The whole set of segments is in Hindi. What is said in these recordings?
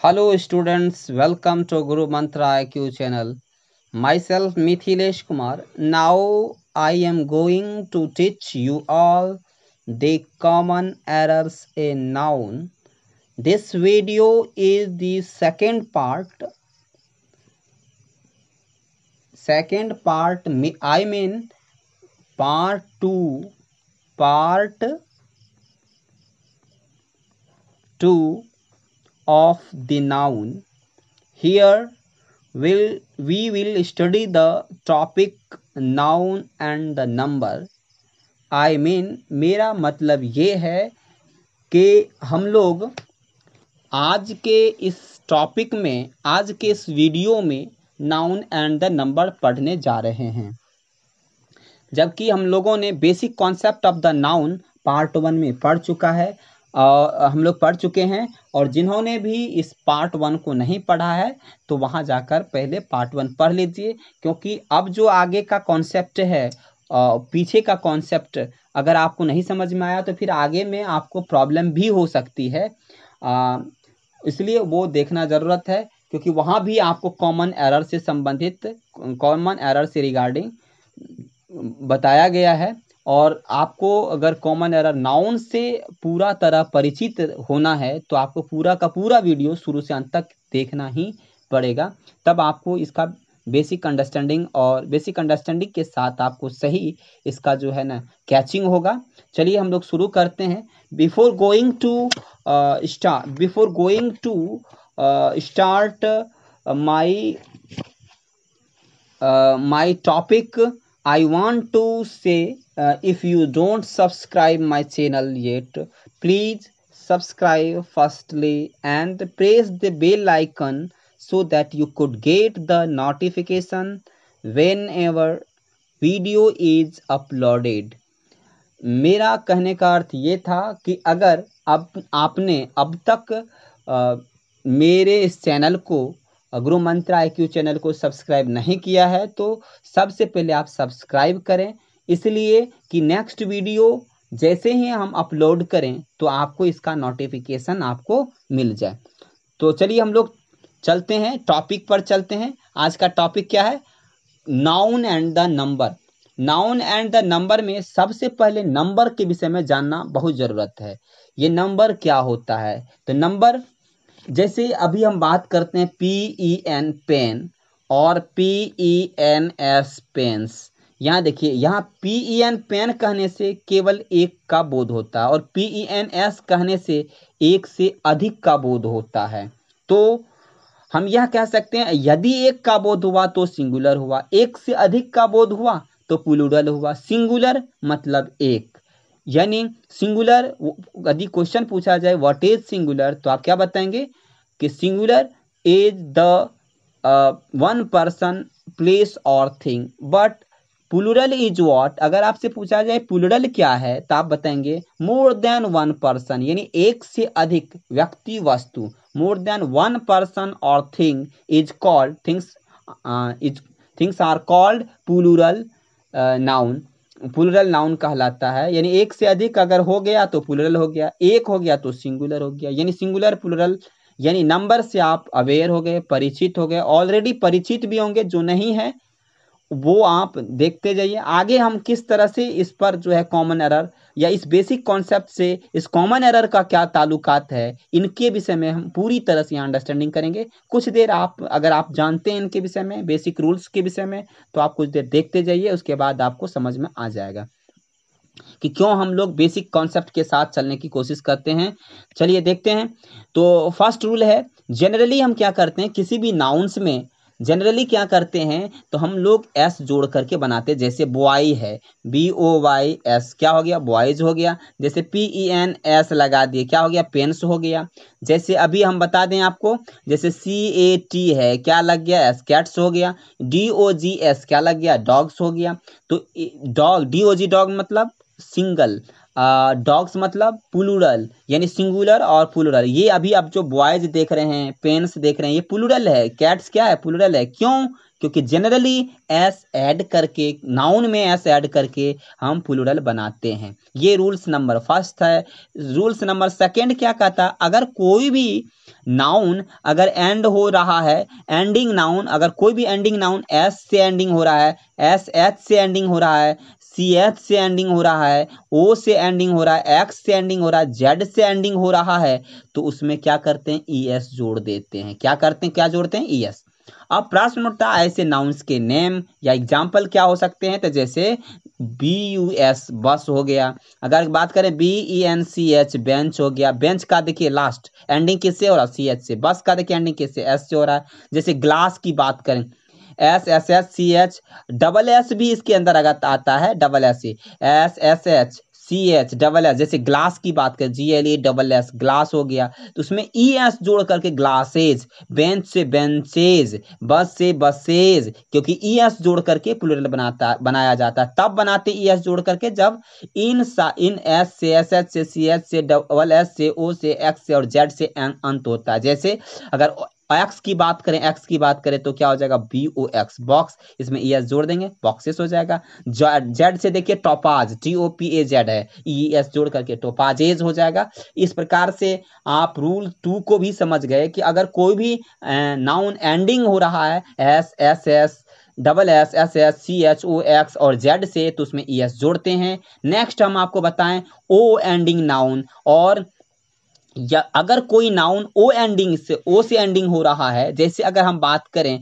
Hello students, welcome to Guru Mantra IQ channel. Myself Mithilesh Kumar. Now I am going to teach you all the common errors in noun. This video is the second part. I mean part 2. Part 2 of the noun. Here we will study the topic noun and the number. I mean मेरा मतलब ये है कि हम लोग आज के इस टॉपिक में, आज के इस वीडियो में नाउन एंड द नंबर पढ़ने जा रहे हैं, जबकि हम लोगों ने basic concept of the noun part 1 में पढ़ चुका है। हम लोग पढ़ चुके हैं, और जिन्होंने भी इस पार्ट 1 को नहीं पढ़ा है तो वहां जाकर पहले पार्ट 1 पढ़ लीजिए, क्योंकि अब जो आगे का कॉन्सेप्ट है, पीछे का कॉन्सेप्ट अगर आपको नहीं समझ में आया तो फिर आगे में आपको प्रॉब्लम भी हो सकती है। इसलिए वो देखना ज़रूरत है, क्योंकि वहाँ भी आपको कॉमन एरर से संबंधित, कॉमन एरर से रिगार्डिंग बताया गया है। और आपको अगर कॉमन एरर नाउन से पूरा तरह परिचित होना है तो आपको पूरा का पूरा वीडियो शुरू से अंत तक देखना ही पड़ेगा, तब आपको इसका बेसिक अंडरस्टैंडिंग, और बेसिक अंडरस्टैंडिंग के साथ आपको सही इसका जो है ना कैचिंग होगा। चलिए हम लोग शुरू करते हैं। Before going to start my topic, I want to say, if you don't subscribe my channel yet, please subscribe firstly and press the bell icon so that you could get the notification whenever video is uploaded. मेरा कहने का अर्थ ये था कि अगर आपने अब तक मेरे इस चैनल को, गुरु मंत्र IQ चैनल को सब्सक्राइब नहीं किया है तो सबसे पहले आप सब्सक्राइब करें, इसलिए कि नेक्स्ट वीडियो जैसे ही हम अपलोड करें तो आपको इसका नोटिफिकेशन आपको मिल जाए। तो चलिए हम लोग चलते हैं, टॉपिक पर चलते हैं। आज का टॉपिक क्या है? Noun and the number. Noun and the number में सबसे पहले नंबर के विषय में जानना बहुत ज़रूरत है। ये नंबर क्या होता है? तो नंबर, जैसे अभी हम बात करते हैं PEN पेन और PENS पेन्स। यहाँ देखिए, यहाँ PEN पेन कहने से केवल एक का बोध होता है, और PENS कहने से एक से अधिक का बोध होता है। तो हम यह कह सकते हैं, यदि एक का बोध हुआ तो सिंगुलर हुआ, एक से अधिक का बोध हुआ तो प्लूरल हुआ। सिंगुलर मतलब एक, यानी सिंगुलर। यदि क्वेश्चन पूछा जाए व्हाट इज सिंगुलर, तो आप क्या बताएंगे कि singular is the one person, place और thing. But plural is what, अगर आपसे पूछा जाए प्लूरल क्या है तो आप बताएंगे मोर देन वन पर्सन, यानी एक से अधिक व्यक्ति, वस्तु। मोर देन वन पर्सन और thing is called things are called plural noun. Plural noun कहलाता है, यानी एक से अधिक अगर हो गया तो प्लूरल हो गया, एक हो गया तो सिंगुलर हो गया। यानी सिंगुलर, प्लूरल, यानी नंबर से आप अवेयर हो गए, परिचित हो गए। ऑलरेडी परिचित भी होंगे, जो नहीं है वो आप देखते जाइए। आगे हम किस तरह से इस पर जो है कॉमन एरर, या इस बेसिक कॉन्सेप्ट से इस कॉमन एरर का क्या ताल्लुकात है, इनके विषय में हम पूरी तरह से यहाँ अंडरस्टैंडिंग करेंगे। कुछ देर अगर आप जानते हैं इनके विषय में, बेसिक रूल्स के विषय में, तो आप कुछ देर देखते जाइए, उसके बाद आपको समझ में आ जाएगा कि क्यों हम लोग बेसिक कॉन्सेप्ट के साथ चलने की कोशिश करते हैं। चलिए देखते हैं। तो फर्स्ट रूल है, जनरली हम क्या करते हैं, किसी भी नाउन्स में जनरली क्या करते हैं तो हम लोग एस जोड़ करके बनाते हैं। जैसे बॉय है, BOYS, क्या हो गया? बॉयज हो गया। जैसे PENS लगा दिए, क्या हो गया? पेन्स हो गया। जैसे अभी हम बता दें आपको, जैसे CAT है, क्या लग गया? एस, कैट्स हो गया। DOGS क्या लग गया? डॉग्स हो गया। तो डॉग, DOG डॉग मतलब सिंगल, डॉग्स मतलब प्लूरल, यानी सिंगुलर और प्लूरल। ये अभी आप जो बॉयज देख रहे हैं, पेन्स देख रहे हैं, ये प्लूरल है। कैट्स क्या है? प्लूरल है। क्यों? क्योंकि जनरली एस ऐड करके, नाउन में एस ऐड करके हम प्लूरल बनाते हैं। ये रूल्स नंबर फर्स्ट है। रूल्स नंबर सेकंड क्या कहता है, अगर कोई भी नाउन अगर एंड हो रहा है, एंडिंग नाउन, अगर कोई भी एंडिंग नाउन एस से एंडिंग हो रहा है, एस एच से एंडिंग हो रहा है, सी एच से एंडिंग हो रहा है, ओ से एंडिंग हो रहा है, एक्स से एंडिंग हो रहा है, जेड से एंडिंग हो रहा है, तो उसमें क्या करते हैं, ई एस जोड़ देते हैं। क्या करते हैं, क्या जोड़ते हैं, ई एस। अब प्रश्न उठता है ऐसे नाउन्स के नेम या एग्जाम्पल क्या हो सकते हैं, तो जैसे बी यू एस बस हो गया, अगर बात करें B E N C H bench हो गया, बेंच का देखिए लास्ट एंडिंग किससे हो रहा है, सी एच से, बस का देखिए एंडिंग किससे, एस से हो रहा है। जैसे ग्लास की बात करें, S S H C H, double S भी इसके अंदर अगर आता है, double S C, S S H C H double S. जैसे ग्लास की बात करें, G L E double S, glass हो गया, तो उसमें ई एस जोड़ करके ग्लासेज, बेंच से बेंचेज, बस से बसेज, क्योंकि ई एस जोड़ करके प्लूरल बनाया जाता है। तब बनाते ई एस जोड़ करके जब इन एस से, एस एच से, सी एच से, डबल एस से, ओ से, एक्स से और जेड से अंत होता है। जैसे अगर एक्स की बात करें, एक्स की बात करें तो क्या हो जाएगा, बी ओ एक्स बॉक्स, इसमें ई एस जोड़ देंगे, बॉक्सेस हो जाएगा। जेड से देखिए topaz, T O P A Z है, ई एस जोड़ करके टोपाजेज हो जाएगा। इस प्रकार से आप रूल 2 को भी समझ गए कि अगर कोई भी नाउन एंडिंग हो रहा है S S S double S S S C H O X और जेड से, तो उसमें ई एस जोड़ते हैं। नेक्स्ट हम आपको बताएं ओ एंडिंग नाउन, और या अगर कोई नाउन ओ एंडिंग से, ओ से एंडिंग हो रहा है, जैसे अगर हम बात करें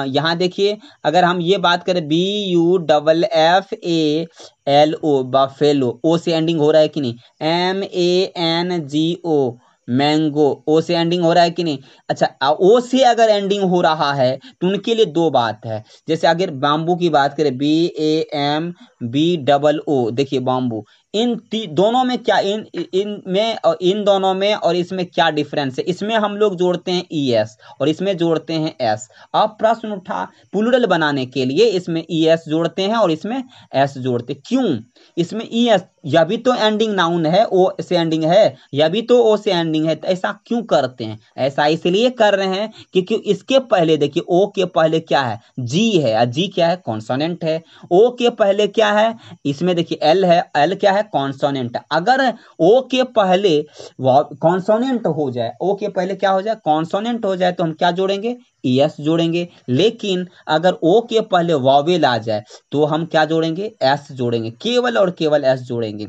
यहाँ देखिए, अगर हम ये बात करें B U double F A L O buffalo, O से एंडिंग हो रहा है कि नहीं, M A N G O mango, O से एंडिंग हो रहा है कि नहीं। अच्छा, ओ से अगर एंडिंग हो रहा है तो उनके लिए दो बात है। जैसे अगर बाम्बू की बात करें, B A M B double O, देखिए बाम्बू, इन दोनों में क्या, इन में और इन दोनों में और इसमें क्या डिफरेंस है, इसमें हम लोग जोड़ते हैं ई एस और इसमें जोड़ते हैं एस। अब प्रश्न उठा, प्लूरल बनाने के लिए इसमें ई एस जोड़ते हैं और इसमें एस जोड़ते, क्यों, इसमें ई एस, यह भी तो एंडिंग नाउन है, ओ से एंडिंग है, यह भी तो ओ से एंडिंग है, तो ऐसा क्यों करते हैं, ऐसा इसलिए कर रहे हैं क्योंकि इसके पहले देखिए, ओ के पहले क्या है, जी है, जी क्या है, कॉन्सोनेंट है। ओ के पहले क्या है, इसमें देखिए एल है, एल क्या है, कॉन्सोनेंट। अगर ओ के पहले कॉन्सोनेंट हो जाए, ओ के पहले क्या हो जाए, कॉन्सोनेंट हो जाए, तो हम क्या जोड़ेंगे, ई एस जोड़ेंगे। लेकिन अगर ओ के पहले वॉवेल आ जाए तो हम क्या जोड़ेंगे, एस जोड़ेंगे, केवल और केवल एस जोड़ेंगे।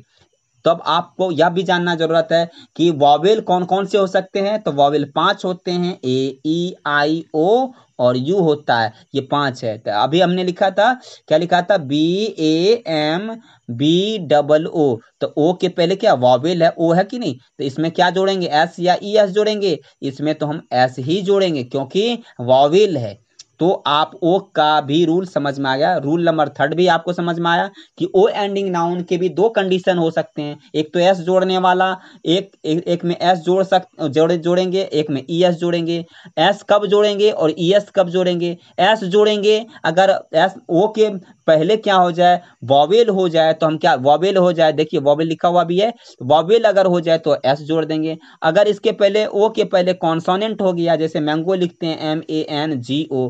तब आपको यह भी जानना जरूरत है कि वॉवेल कौन कौन से हो सकते हैं, तो वॉवेल 5 होते हैं, ए ई आई ओ और यू होता है, ये 5 है। तो अभी हमने लिखा था, क्या लिखा था, B A M B double O, तो ओ के पहले क्या वॉवेल है, ओ है कि नहीं, तो इसमें क्या जोड़ेंगे, एस या ई एस जोड़ेंगे, इसमें तो हम एस ही जोड़ेंगे क्योंकि वॉवेल है। तो आप ओ का भी रूल समझ में आ गया। रूल नंबर 3 भी आपको समझ में आया कि ओ एंडिंग नाउन के भी 2 कंडीशन हो सकते हैं, एक तो एस जोड़ने वाला, एक में एस जोड़ेंगे, एक में ई एस जोड़ेंगे। एस कब जोड़ेंगे और ई एस कब जोड़ेंगे, एस जोड़ेंगे अगर एस ओ के पहले क्या हो जाए, वॉवेल हो जाए, तो हम क्या, वॉवेल हो जाए, देखिए वॉवेल लिखा हुआ भी है, वॉवेल अगर हो जाए तो एस जोड़ देंगे। अगर इसके पहले, ओ के पहले कॉन्सोनेंट हो गया, जैसे मैंगो लिखते हैं, M A N G O,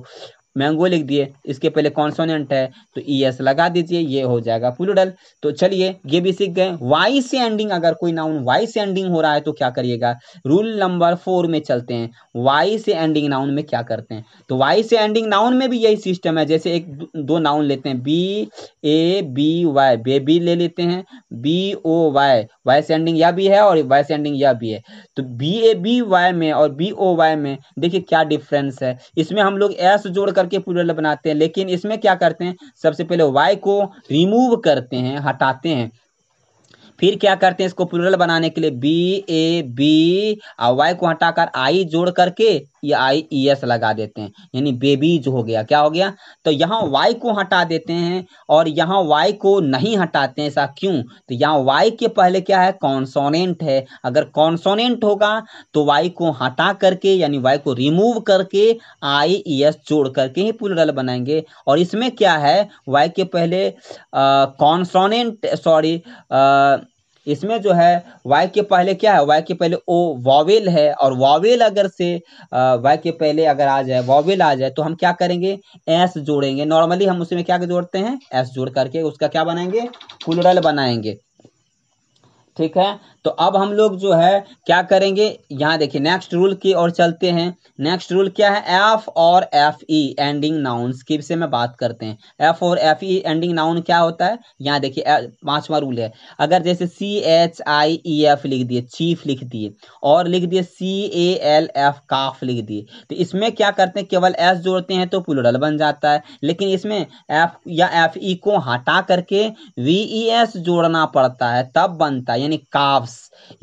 mango लिख दिए, इसके पहले कॉन्सोनेंट है तो ई एस लगा दीजिए, ये हो जाएगा प्लूरल। तो चलिए ये भी सीख गए। वाई से एंडिंग, अगर कोई नाउन वाई से एंडिंग हो रहा है तो क्या करिएगा, रूल नंबर 4 में चलते हैं। वाई से एंडिंग नाउन में क्या करते हैं, तो वाई से एंडिंग नाउन में भी यही सिस्टम है। जैसे एक दो नाउन लेते हैं, B A B Y, baby ले लेते हैं, बी ओ वाई, वाई से एंडिंग यह भी है और वाई से एंडिंग यह भी है। तो बी ए बी वाई में और बी ओ वाई में देखिए क्या डिफरेंस है। इसमें हम लोग एस जोड़ करके प्लूरल बनाते हैं, लेकिन इसमें क्या करते हैं, सबसे पहले वाई को रिमूव करते हैं, हटाते हैं, फिर क्या करते हैं, इसको प्लूरल बनाने के लिए बी ए बी और वाई को हटाकर आई जोड़ करके ये आई ई एस लगा देते हैं, यानी बेबीज हो गया। क्या हो गया, तो यहाँ वाई को हटा देते हैं और यहाँ वाई को नहीं हटाते हैं, ऐसा क्यों, तो यहाँ वाई के पहले क्या है, कॉन्सोनेंट है। अगर कॉन्सोनेंट होगा तो वाई को हटा करके, यानी वाई को रिमूव करके आई ई एस जोड़ करके ही प्लूरल बनाएंगे। और इसमें क्या है, वाई के पहले कॉन्सोनेंट, सॉरी इसमें जो है वाई के पहले क्या है, वाई के पहले ओ वॉवेल है, और वॉवेल अगर से वाई के पहले अगर आ जाए, वॉवेल आ जाए, तो हम क्या करेंगे, एस जोड़ेंगे। नॉर्मली हम उसमें क्या जोड़ते हैं, एस जोड़ करके उसका क्या बनाएंगे, प्लूरल बनाएंगे। ठीक है, तो अब हम लोग जो है क्या करेंगे, यहाँ देखिए नेक्स्ट रूल की ओर चलते हैं। नेक्स्ट रूल क्या है, एफ और एफ ई एंडिंग नाउन्स के विषय में बात करते हैं। एफ और एफ ई एंडिंग नाउन क्या होता है, यहाँ देखिए पांचवा रूल है। अगर जैसे C H I E F लिख दिए, चीफ लिख दिए, और लिख दिए सी ए एल एफ काफ लिख दिए, तो इसमें क्या करते हैं, केवल एस जोड़ते हैं तो प्लूरल बन जाता है। लेकिन इसमें एफ या एफ ई को हटा करके वी ई एस जोड़ना पड़ता है, तब बनता है, यानी काफ्स,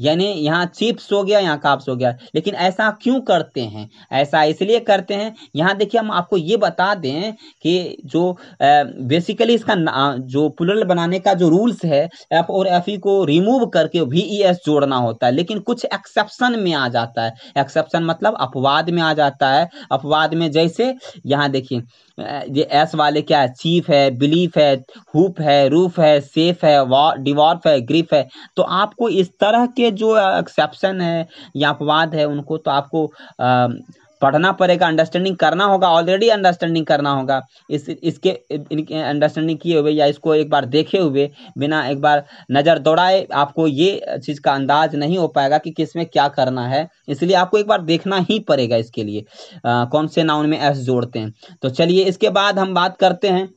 यानी यहाँ चिप्स हो गया, यहाँ काफ्स हो गया। लेकिन ऐसा क्यों करते हैं, ऐसा इसलिए करते हैं, यहाँ देखिए हम आपको ये बता दें कि जो बेसिकली इसका जो प्लूरल बनाने का जो रूल्स है, एफ और एफ ई को रिमूव करके वी ई एस जोड़ना होता है। लेकिन कुछ एक्सेप्शन में आ जाता है, एक्सेप्शन मतलब अपवाद में आ जाता है। अपवाद में जैसे यहाँ देखिए ये एस वाले क्या है, चीफ है, बिलीफ है, हुप है, रूफ है, सेफ है, डिवॉर्फ है, ग्रिफ है। तो आपको इस तरह के जो एक्सेप्शन है या अपवाद है, उनको तो आपको पढ़ना पड़ेगा, अंडरस्टैंडिंग करना होगा, ऑलरेडी अंडरस्टैंडिंग करना होगा। इसके इनके अंडरस्टैंडिंग किए हुए या इसको एक बार देखे हुए बिना एक बार नज़र दौड़ाए आपको ये चीज़ का अंदाज नहीं हो पाएगा कि किसमें क्या करना है। इसलिए आपको एक बार देखना ही पड़ेगा इसके लिए कौन से नाउन में एस जोड़ते हैं। तो चलिए इसके बाद हम बात करते हैं,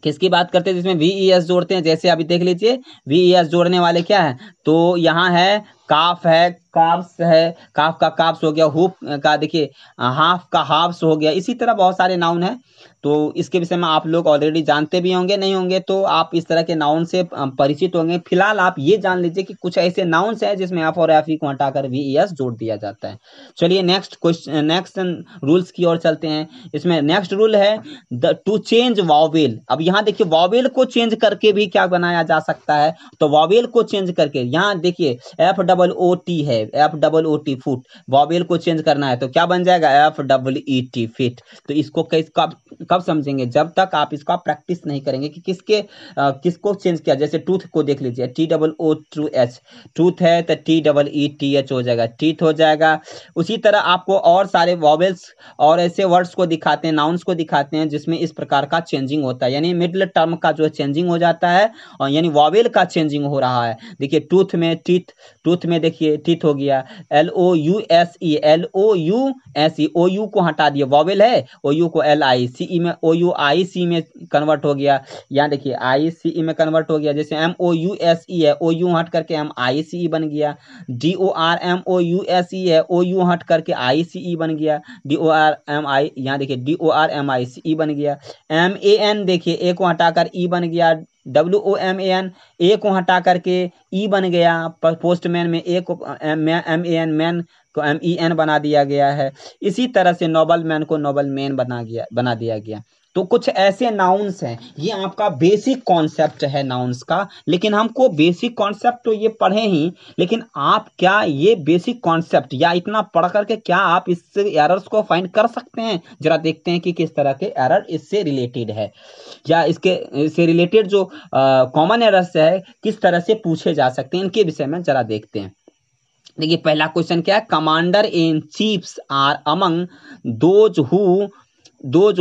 किसकी बात करते हैं जिसमें वी ई एस जोड़ते हैं। जैसे अभी देख लीजिए वी ई एस जोड़ने वाले क्या है, तो यहाँ है काफ है, काफ्स है, काफ का काफ्स हो गया, हुप का देखिए हाफ का हाफ्स हो गया। इसी तरह बहुत सारे नाउन हैं, तो इसके विषय में आप लोग ऑलरेडी जानते भी होंगे, नहीं होंगे तो आप इस तरह के नाउन से परिचित होंगे। फिलहाल आप ये जान लीजिए कि कुछ ऐसे नाउन्स हैं जिसमें एफ और एफ ई को हटाकर वी ई एस जोड़ दिया जाता है। चलिए नेक्स्ट क्वेश्चन, नेक्स्ट रूल्स की ओर चलते हैं। इसमें नेक्स्ट रूल है टू चेंज वॉवेल। अब यहाँ देखिए वॉवेल को चेंज करके भी क्या बनाया जा सकता है, तो वॉवेल को चेंज करके यहाँ देखिए एफ डबल ओ टी है, F double O T foot, vowel को चेंज करना है तो क्या बन जाएगा, F double E T feet. तो इसको कब समझेंगे, जब तक आप इसका प्रैक्टिस नहीं करेंगे कि किसको चेंज किया। जैसे टूथ को देख लीजिए, T double O T H, tooth है तो T double E T H हो जाएगा, टीथ हो जाएगा। उसी तरह आपको और सारे वॉवेल्स और ऐसे वर्ड्स को दिखाते हैं, नाउन्स को दिखाते हैं जिसमें इस प्रकार का चेंजिंग होता है, यानी मिडिल टर्म का जो चेंजिंग हो जाता है, और यानी वॉवेल का चेंजिंग हो रहा है। देखिए टूथ में टीथ, टूथ में देखिए टीथ हो गया, L O U S E, L O U S E, O U को हटा दिया, वॉवेल है, ओ यू को एल आई सी ई में, ओ यू आई सी में कन्वर्ट हो गया। यहाँ देखिए आई सी ई में कन्वर्ट हो गया। जैसे M O U S E है, ओ यू हट करके एम आई सी ई बन गया। D O R M O U S E है, ओ यू हट करके आई सी ई बन गया। डी ओ आर एम आई, यहाँ देखिए डी ओ आर एम आई सी ई बन गया। एम ए एन देखिए ए को हटाकर ई बन गया, W O M A N, A को हटा करके ई बन गया। पोस्टमैन में ए को एम ए एन, मैन को एम ई एन बना दिया गया है। इसी तरह से नोबल मैन को नोबल मैन बना दिया गया। तो कुछ ऐसे नाउन्स हैं, ये आपका बेसिक कॉन्सेप्ट है नाउन्स का। लेकिन हमको बेसिक कॉन्सेप्ट तो ये पढ़े ही, लेकिन आप क्या ये बेसिक कॉन्सेप्ट या इतना पढ़ करके क्या आप इससे एरर्स को फाइंड कर सकते हैं? जरा देखते हैं कि किस तरह के एरर इससे रिलेटेड है, या इससे रिलेटेड जो कॉमन एरर्स है किस तरह से पूछे जा सकते हैं, इनके विषय में जरा देखते हैं। देखिए पहला क्वेश्चन क्या है, commander in chiefs are among those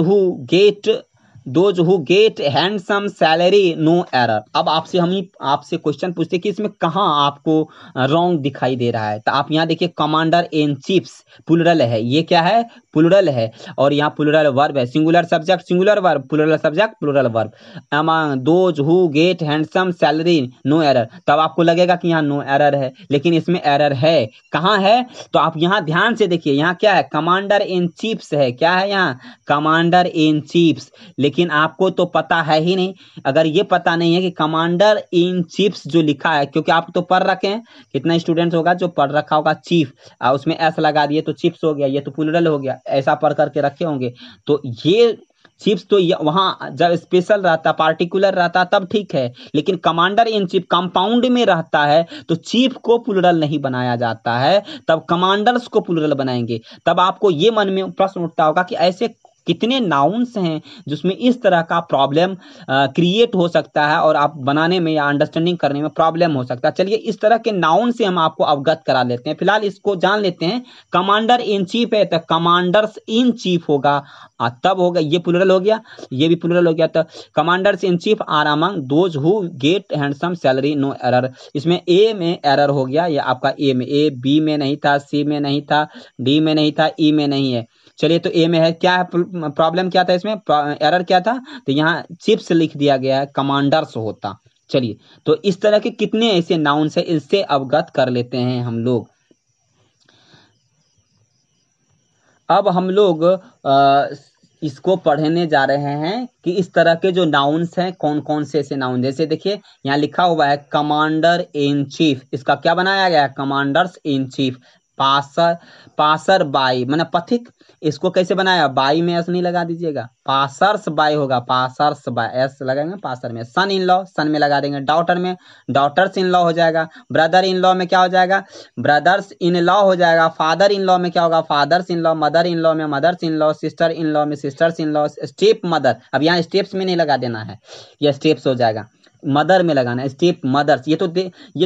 who get handsome salary no error. अब आपसे क्वेश्चन पूछते कि इसमें कहाँ आपको रॉन्ग दिखाई दे रहा है। तो आप यहाँ देखिए कमांडर इन चीफ्स प्लूरल है, ये क्या है, प्लूरल है, और यहाँ प्लूरल वर्ब है, singular subject singular verb, plural subject plural verb. Among those who get handsome salary no error, तब आपको लगेगा कि यहाँ नो एरर है, लेकिन इसमें एरर है। कहाँ है, तो आप यहाँ ध्यान से देखिए, यहाँ क्या है, कमांडर इन चीफ्स है, क्या है यहाँ, कमांडर इन चीफ्स। लेकिन आपको तो पता है ही नहीं, अगर ये पता नहीं है कि कमांडर इन चीफ्स जो लिखा है, क्योंकि आप तो पढ़ रखे हैं, कितना स्टूडेंट होगा जो पढ़ रखा होगा चीफ, उसमें एस लगा दिए तो चिप्स हो गया, ये तो प्लूरल हो गया, ऐसा पढ़ करके रखे होंगे। तो ये चिप्स तो वहां जब स्पेशल रहता, पार्टिकुलर रहता तब ठीक है, लेकिन कमांडर इन चीफ कंपाउंड में रहता है तो चीफ को प्लूरल नहीं बनाया जाता है, तब कमांडर्स को प्लूरल बनाएंगे। तब आपको ये मन में प्रश्न उठता होगा कि ऐसे कितने नाउन्स हैं जिसमें इस तरह का प्रॉब्लम क्रिएट हो सकता है और आप बनाने में या अंडरस्टैंडिंग करने में प्रॉब्लम हो सकता है। चलिए इस तरह के नाउन से हम आपको अवगत करा लेते हैं। फिलहाल इसको जान लेते हैं। कमांडर इन चीफ है तो कमांडर्स इन चीफ होगा, तब होगा ये प्लूरल हो गया, ये भी प्लूरल हो गया। तो commanders in chief are among those who get handsome salary, no error. इसमें ए में एरर हो गया, ये आपका ए में, ए बी में नहीं था, सी में नहीं था, डी में नहीं था, ई में नहीं है। चलिए तो ए में है, क्या है प्रॉब्लम, क्या था इसमें एरर क्या था, तो यहाँ चिप्स लिख दिया गया है, कमांडर्स होता। चलिए तो इस तरह के कितने ऐसे नाउन्स है, इससे अवगत कर लेते हैं हम लोग। अब हम लोग इसको पढ़ने जा रहे हैं कि इस तरह के जो नाउन्स हैं कौन कौन से ऐसे नाउन, जैसे देखिए यहाँ लिखा हुआ है कमांडर इन चीफ, इसका क्या बनाया गया है, commanders in chief. Passer by माने पथिक, इसको कैसे बनाया, बाई में एस नहीं लगा दीजिएगा, पासर्स बाई होगा, पासर्स बाई एस लगाएंगे पासर में। सन इन लॉ, सन में लगा देंगे। डॉटर में डॉटर्स इन लॉ हो जाएगा। ब्रदर इन लॉ में क्या हो जाएगा, ब्रदर्स इन लॉ हो जाएगा। फादर इन लॉ में क्या होगा, fathers in law. Mother in law में mothers in law. Sister in law में sisters in law. Step mother, अब यहाँ स्टेप्स में नहीं लगा देना है, यह स्टेप्स हो जाएगा, मदर में लगाना, स्टेप मदर्स। ये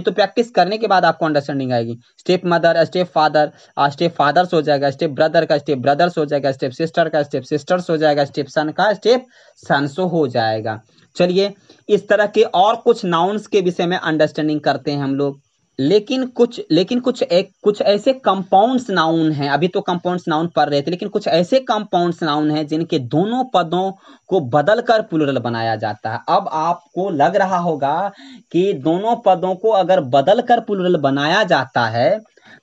तो प्रैक्टिस करने के बाद आपको अंडरस्टैंडिंग आएगी। Step mother, step father, step fathers हो जाएगा। स्टेप ब्रदर का स्टेप ब्रदर्स हो जाएगा। स्टेप सिस्टर का स्टेप सिस्टर्स हो जाएगा। स्टेप सन का स्टेप सन्स हो जाएगा। चलिए इस तरह के और कुछ नाउन्स के विषय में अंडरस्टैंडिंग करते हैं हम लोग। लेकिन कुछ ऐसे कंपाउंड्स नाउन हैं, अभी तो कंपाउंड्स नाउन पढ़ रहे थे, लेकिन कुछ ऐसे कंपाउंड्स नाउन हैं जिनके दोनों पदों को बदलकर प्लूरल बनाया जाता है। अब आपको लग रहा होगा कि दोनों पदों को अगर बदलकर प्लूरल बनाया जाता है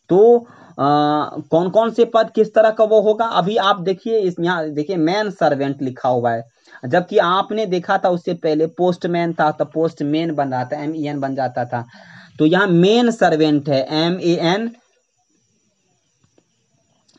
तो कौन कौन से पद किस तरह का वो होगा। अभी आप देखिए, इस यहाँ देखिए मैन सर्वेंट लिखा हुआ है, जबकि आपने देखा था उससे पहले पोस्टमैन था तो पोस्टमैन बन रहा था, MEN बन जाता था। तो यहाँ मेन सर्वेंट है,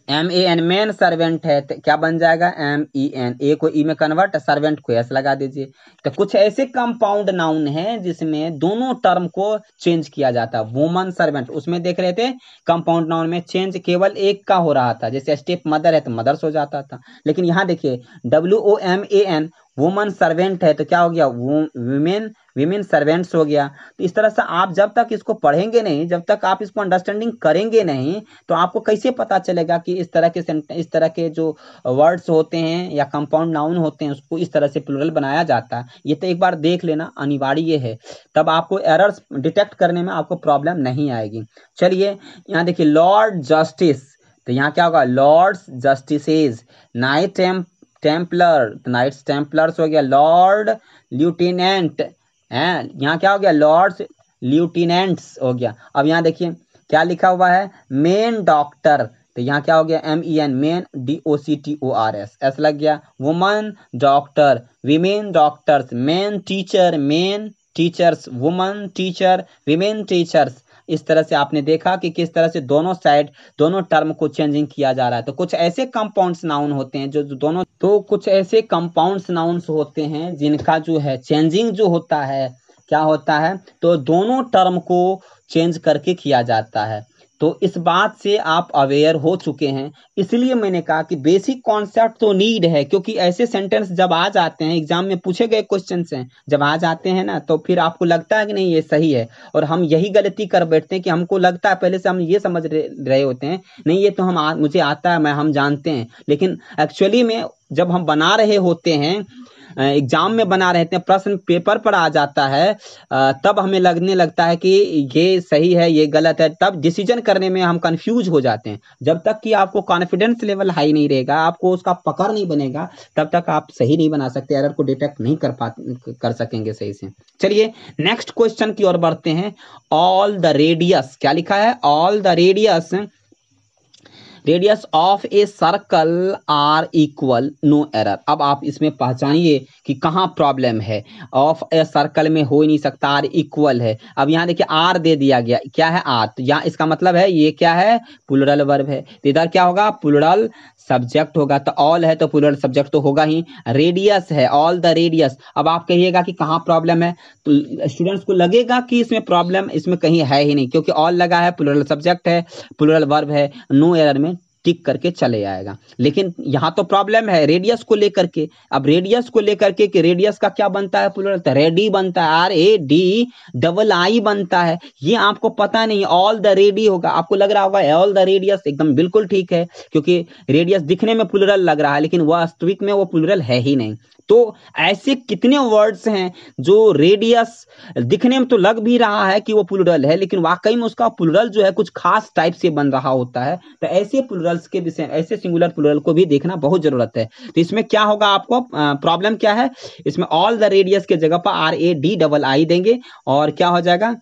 MEN मेन सर्वेंट है, तो क्या बन जाएगा, MEN। ए को ई में कन्वर्ट, सर्वेंट को एस लगा दीजिए। तो कुछ ऐसे कंपाउंड नाउन हैं जिसमें दोनों टर्म को चेंज किया जाता है। वुमन सर्वेंट, उसमें देख रहे थे कंपाउंड नाउन में चेंज केवल एक का हो रहा था, जैसे स्टेप मदर है तो मदर्स हो जाता था। लेकिन यहाँ देखिए WOMAN वुमन सर्वेंट है तो क्या हो गया, विमेन सर्वेंट्स हो गया। तो इस तरह से आप जब तक इसको पढ़ेंगे नहीं, जब तक आप इसको अंडरस्टैंडिंग करेंगे नहीं, तो आपको कैसे पता चलेगा कि इस तरह के जो वर्ड्स होते हैं या कंपाउंड नाउन होते हैं उसको इस तरह से प्लूरल बनाया जाता है। ये तो एक बार देख लेना अनिवार्य है, तब आपको एरर्स डिटेक्ट करने में आपको प्रॉब्लम नहीं आएगी। चलिए यहाँ देखिए लॉर्ड जस्टिस, तो यहाँ क्या होगा, lords justices. Knight templar, knights templars हो गया। लॉर्ड ल्यूटिनेंट है, यहाँ क्या हो गया, लॉर्ड्स ल्यूटिनेंट्स हो गया। अब यहाँ देखिए क्या लिखा हुआ है, मेन डॉक्टर, तो यहाँ क्या हो गया, MEN मेन, DOCTORS एस लग गया। Woman doctor, women doctors. Main teacher, main teachers. Woman teacher, women teachers. इस तरह से आपने देखा कि किस तरह से दोनों साइड दोनों टर्म को चेंजिंग किया जा रहा है। तो कुछ ऐसे कंपाउंड्स नाउन होते हैं कुछ ऐसे कंपाउंड्स नाउन्स होते हैं जिनका जो है चेंजिंग जो होता है, क्या होता है, तो दोनों टर्म को चेंज करके किया जाता है। तो इस बात से आप अवेयर हो चुके हैं, इसलिए मैंने कहा कि बेसिक कॉन्सेप्ट तो नीड है, क्योंकि ऐसे सेंटेंस जब आ जाते हैं, एग्जाम में पूछे गए क्वेश्चन हैं, जब आ जाते हैं ना, तो फिर आपको लगता है कि नहीं ये सही है, और हम यही गलती कर बैठते हैं कि हमको लगता है, पहले से हम ये समझ रहे होते हैं नहीं ये तो मुझे आता है, हम जानते हैं, लेकिन एक्चुअली में जब हम बना रहे होते हैं, एग्जाम में बना रहे थे, प्रश्न पेपर पर आ जाता है, तब हमें लगने लगता है कि ये सही है ये गलत है, तब डिसीजन करने में हम कंफ्यूज हो जाते हैं। जब तक कि आपको कॉन्फिडेंस लेवल हाई नहीं रहेगा, आपको उसका पकड़ नहीं बनेगा, तब तक आप सही नहीं बना सकते, एरर को डिटेक्ट नहीं कर सकेंगे सही से। चलिए नेक्स्ट क्वेश्चन की ओर बढ़ते हैं। ऑल द रेडियस, क्या लिखा है, all the radius of a circle are equal, no error. अब आप इसमें पहचानिए कि कहाँ प्रॉब्लम है। ऑफ ए सर्कल में हो ही नहीं सकता, आर इक्वल है। अब यहाँ देखिए आर दे दिया गया, क्या है, आर, तो यहाँ इसका मतलब है ये क्या है, प्लूरल वर्ब है, तो इधर क्या होगा, प्लूरल सब्जेक्ट होगा। तो ऑल है तो प्लूरल सब्जेक्ट तो होगा ही। रेडियस है, ऑल द रेडियस। अब आप कहिएगा कि कहाँ प्रॉब्लम है, तो स्टूडेंट्स को लगेगा कि इसमें प्रॉब्लम इसमें कहीं है ही नहीं, क्योंकि ऑल लगा है, प्लूरल सब्जेक्ट है, प्लूरल वर्ब है, नो एरर में टिक करके चले आएगा। लेकिन यहाँ तो प्रॉब्लम है रेडियस को लेकर के। अब रेडियस को लेकर के कि रेडियस का क्या बनता है प्लूरल, तो रेडी बनता है, RADII बनता है। ये आपको पता नहीं, ऑल द रेडी होगा, आपको लग रहा होगा ऑल द रेडियस, एकदम बिल्कुल ठीक है, क्योंकि रेडियस दिखने में प्लूरल लग रहा है लेकिन वास्तविक में वो प्लूरल है ही नहीं। तो ऐसे कितने वर्ड्स हैं जो रेडियस दिखने में तो लग भी रहा है कि वो प्लूरल है लेकिन वाकई में उसका प्लूरल जो है कुछ खास टाइप से बन रहा होता है। तो ऐसे प्लूरल्स के विषय, ऐसे सिंगुलर प्लूरल को भी देखना बहुत जरूरत है। तो इसमें क्या होगा, आपको प्रॉब्लम क्या है, इसमें ऑल द रेडियस के जगह पर RADII देंगे और क्या हो जाएगा,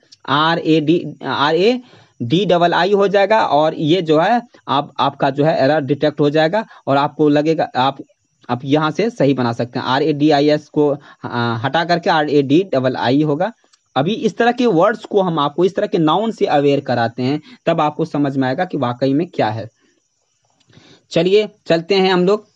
RADII हो जाएगा और ये जो है आपका जो है एरर डिटेक्ट हो जाएगा और आपको लगेगा आप यहाँ से सही बना सकते हैं। RADIS को हटा करके RADII होगा। अभी इस तरह के वर्ड्स को हम आपको इस तरह के नाउन से अवेयर कराते हैं, तब आपको समझ में आएगा कि वाकई में क्या है। चलिए चलते हैं हम लोग,